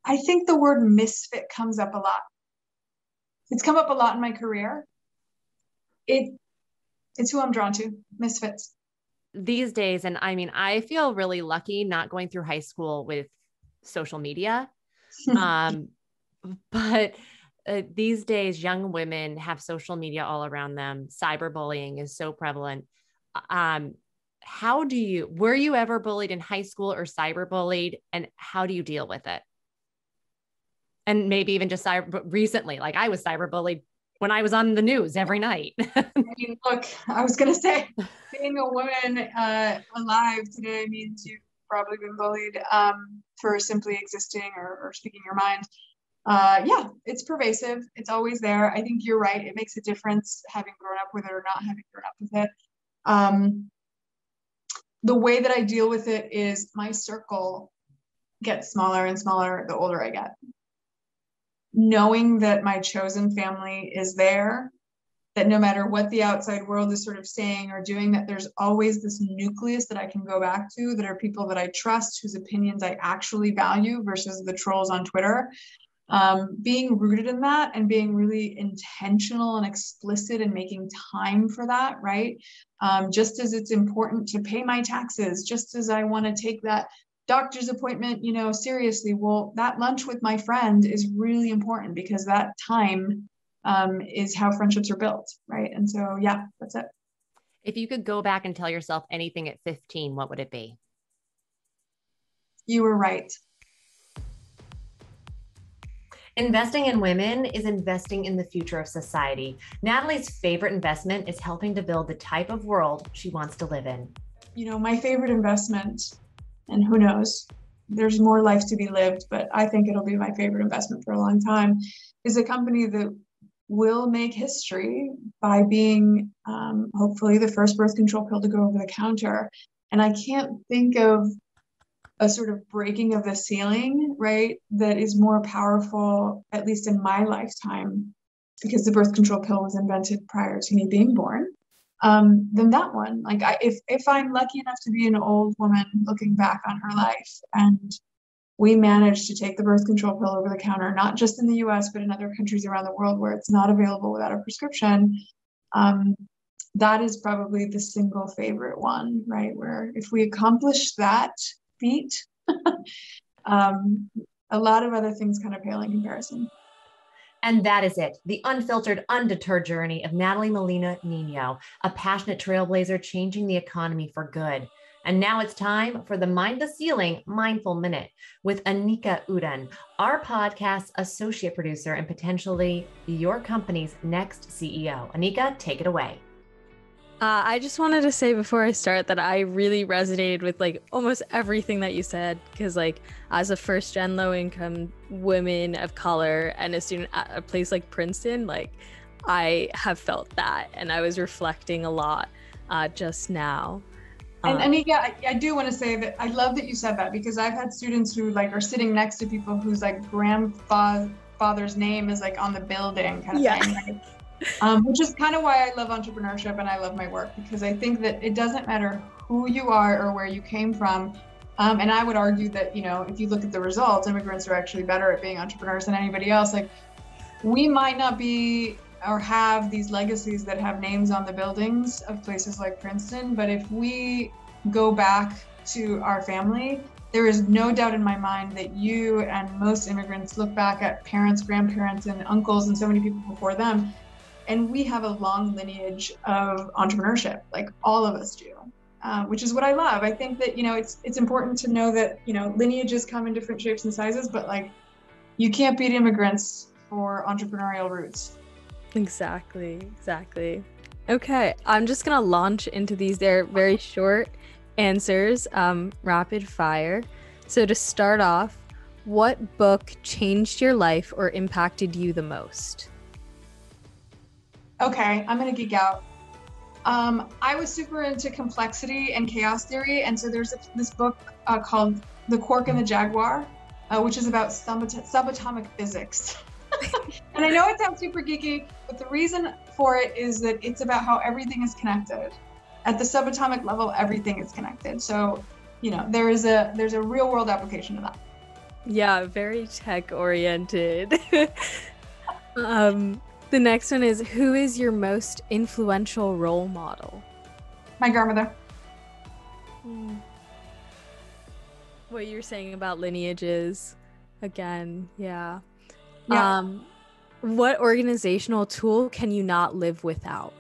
A: I think the word misfit comes up a lot. It's come up a lot in my career. It's who I'm drawn to, misfits.
C: These days, and I mean, I feel really lucky not going through high school with social media. But these days, young women have social media all around them. Cyberbullying is so prevalent. Were you ever bullied in high school or cyberbullied, and how do you deal with it? And maybe even just recently, like I was cyberbullied when I was on the news every night.
A: I mean, look, I was going to say, being a woman alive today means you've probably been bullied for simply existing or speaking your mind. Yeah, it's pervasive. It's always there. I think you're right. It makes a difference having grown up with it or not having grown up with it. The way that I deal with it is my circle gets smaller and smaller the older I get. Knowing that my chosen family is there, that no matter what the outside world is sort of saying or doing, that there's always this nucleus that I can go back to, that are people that I trust, whose opinions I actually value versus the trolls on Twitter. Being rooted in that and being really intentional and explicit and making time for that, right? Just as it's important to pay my taxes, just as I want to take that doctor's appointment, you know, seriously, well, that lunch with my friend is really important because that time is how friendships are built, right? And so, yeah, that's it.
C: If you could go back and tell yourself anything at 15, what would it be?
A: You were right.
B: Investing in women is investing in the future of society. Nathalie's favorite investment is helping to build the type of world she wants to live in.
A: You know, my favorite investment, and who knows, there's more life to be lived, but I think it'll be my favorite investment for a long time, is a company that will make history by being hopefully the first birth control pill to go over the counter. And I can't think of a sort of breaking of the ceiling, right, that is more powerful, at least in my lifetime, because the birth control pill was invented prior to me being born, than that one. Like if I'm lucky enough to be an old woman looking back on her life and we managed to take the birth control pill over the counter, not just in the US, but in other countries around the world where it's not available without a prescription, that is probably the single favorite one, right? Where if we accomplish that feat, a lot of other things kind of pale in comparison.
B: And that is it. The unfiltered, undeterred journey of Nathalie Molina Niño, a passionate trailblazer changing the economy for good. And now it's time for the Mind the Ceiling Mindful Minute with Anika Udan, our podcast's associate producer and potentially your company's next CEO. Anika, take it away.
D: I just wanted to say before I start that I really resonated with like almost everything that you said, because like as a first gen low income woman of color and a student at a place like Princeton, like I have felt that, and I was reflecting a lot just now.
A: And Anika, I do want to say that I love that you said that, because I've had students who like are sitting next to people whose like grandfather's name is like on the building kind of thing, right? Which is kind of why I love entrepreneurship and I love my work, because I think that it doesn't matter who you are or where you came from. And I would argue that, you know, if you look at the results, immigrants are actually better at being entrepreneurs than anybody else. Like, we might not be or have these legacies that have names on the buildings of places like Princeton, but if we go back to our family, there is no doubt in my mind that you and most immigrants look back at parents, grandparents, and uncles and so many people before them, And we have a long lineage of entrepreneurship, like all of us do, which is what I love. I think that, it's important to know that, lineages come in different shapes and sizes, but like you can't beat immigrants for entrepreneurial roots.
D: Exactly. Okay, I'm just gonna launch into these. They're very short answers, rapid fire. So to start off, what book changed your life or impacted you the most?
A: Okay, I'm gonna geek out. I was super into complexity and chaos theory, and so there's this book called The Quark and the Jaguar, which is about subatomic physics. And I know it sounds super geeky, but the reason for it is that it's about how everything is connected. At the subatomic level, everything is connected. So, there's a real world application to that.
D: Yeah, very tech oriented. The next one is, who is your most influential role model?
A: My grandmother.
D: What you're saying about lineages, again, yeah. What organizational tool can you not live without?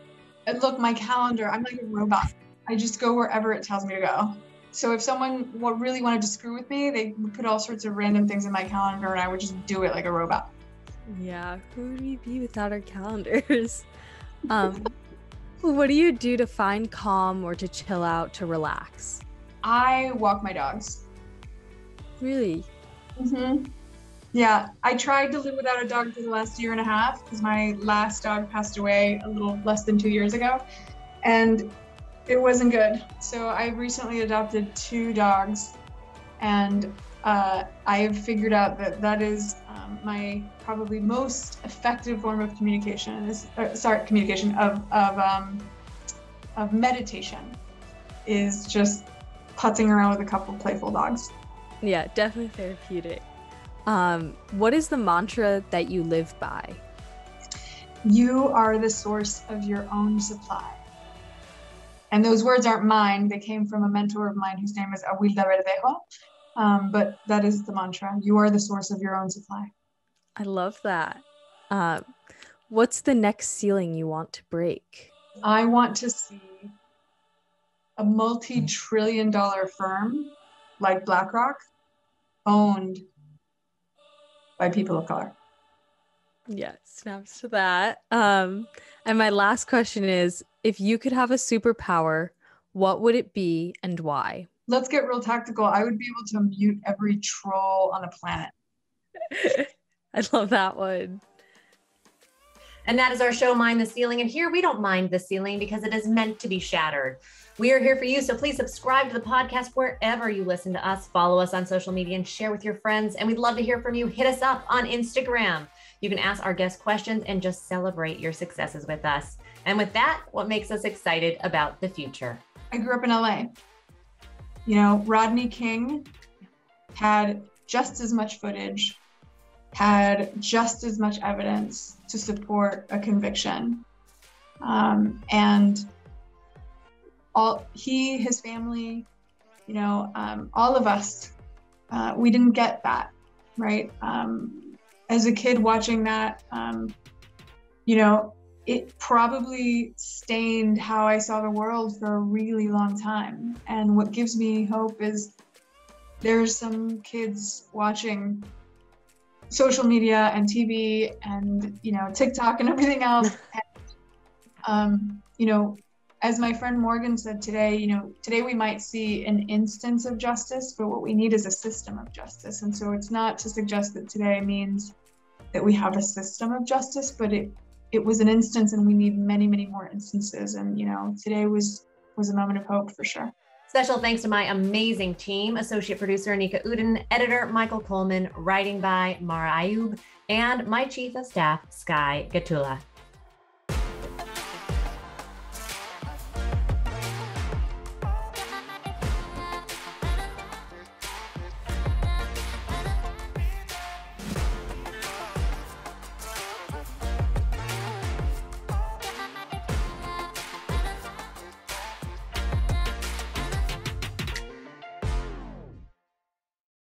A: And look, my calendar, I'm like a robot. I just go wherever it tells me to go. So if someone really wanted to screw with me, they would put all sorts of random things in my calendar and I would just do it like a robot.
D: Yeah, who would we be without our calendars? What do you do to find calm or to chill out, to relax?
A: I walk my dogs.
D: Really?
A: Mm-hmm. Yeah, I tried to live without a dog for the last year and a half because my last dog passed away a little less than 2 years ago, and it wasn't good. So I recently adopted 2 dogs, and I have figured out that is my probably most effective form of communication of meditation is just putzing around with a couple of playful dogs.
D: Yeah, definitely therapeutic. What is the mantra that you live by?
A: You are the source of your own supply. And those words aren't mine. They came from a mentor of mine whose name is Awilda Verdejo. But that is the mantra. You are the source of your own supply.
D: I love that. What's the next ceiling you want to break?
A: I want to see a multi-trillion-dollar firm like BlackRock owned by people of color.
D: Yeah, snaps to that. And my last question is, if you could have a superpower, what would it be and why?
A: Let's get real tactical. I would be able to mute every troll on the planet.
D: I love that one.
B: And that is our show, Mind the Ceiling. And here we don't mind the ceiling because it is meant to be shattered. We are here for you. So please subscribe to the podcast wherever you listen to us. Follow us on social media and share with your friends. And we'd love to hear from you. Hit us up on Instagram. You can ask our guests questions and just celebrate your successes with us. And with that, what makes us excited about the future?
A: I grew up in LA. Rodney King had just as much footage, had just as much evidence to support a conviction. And his family, all of us, we didn't get that, right? As a kid watching that, it probably stained how I saw the world for a really long time. And what gives me hope is there's some kids watching social media and TV and, TikTok and everything else. And, as my friend Morgan said today, today we might see an instance of justice, but what we need is a system of justice. And so it's not to suggest that today means that we have a system of justice, but it was an instance and we need many, many more instances. And, today was a moment of hope for sure.
B: Special thanks to my amazing team, associate producer Anika Uden, editor Michael Coleman, writing by Mara Ayub, and my chief of staff, Sky Gatula.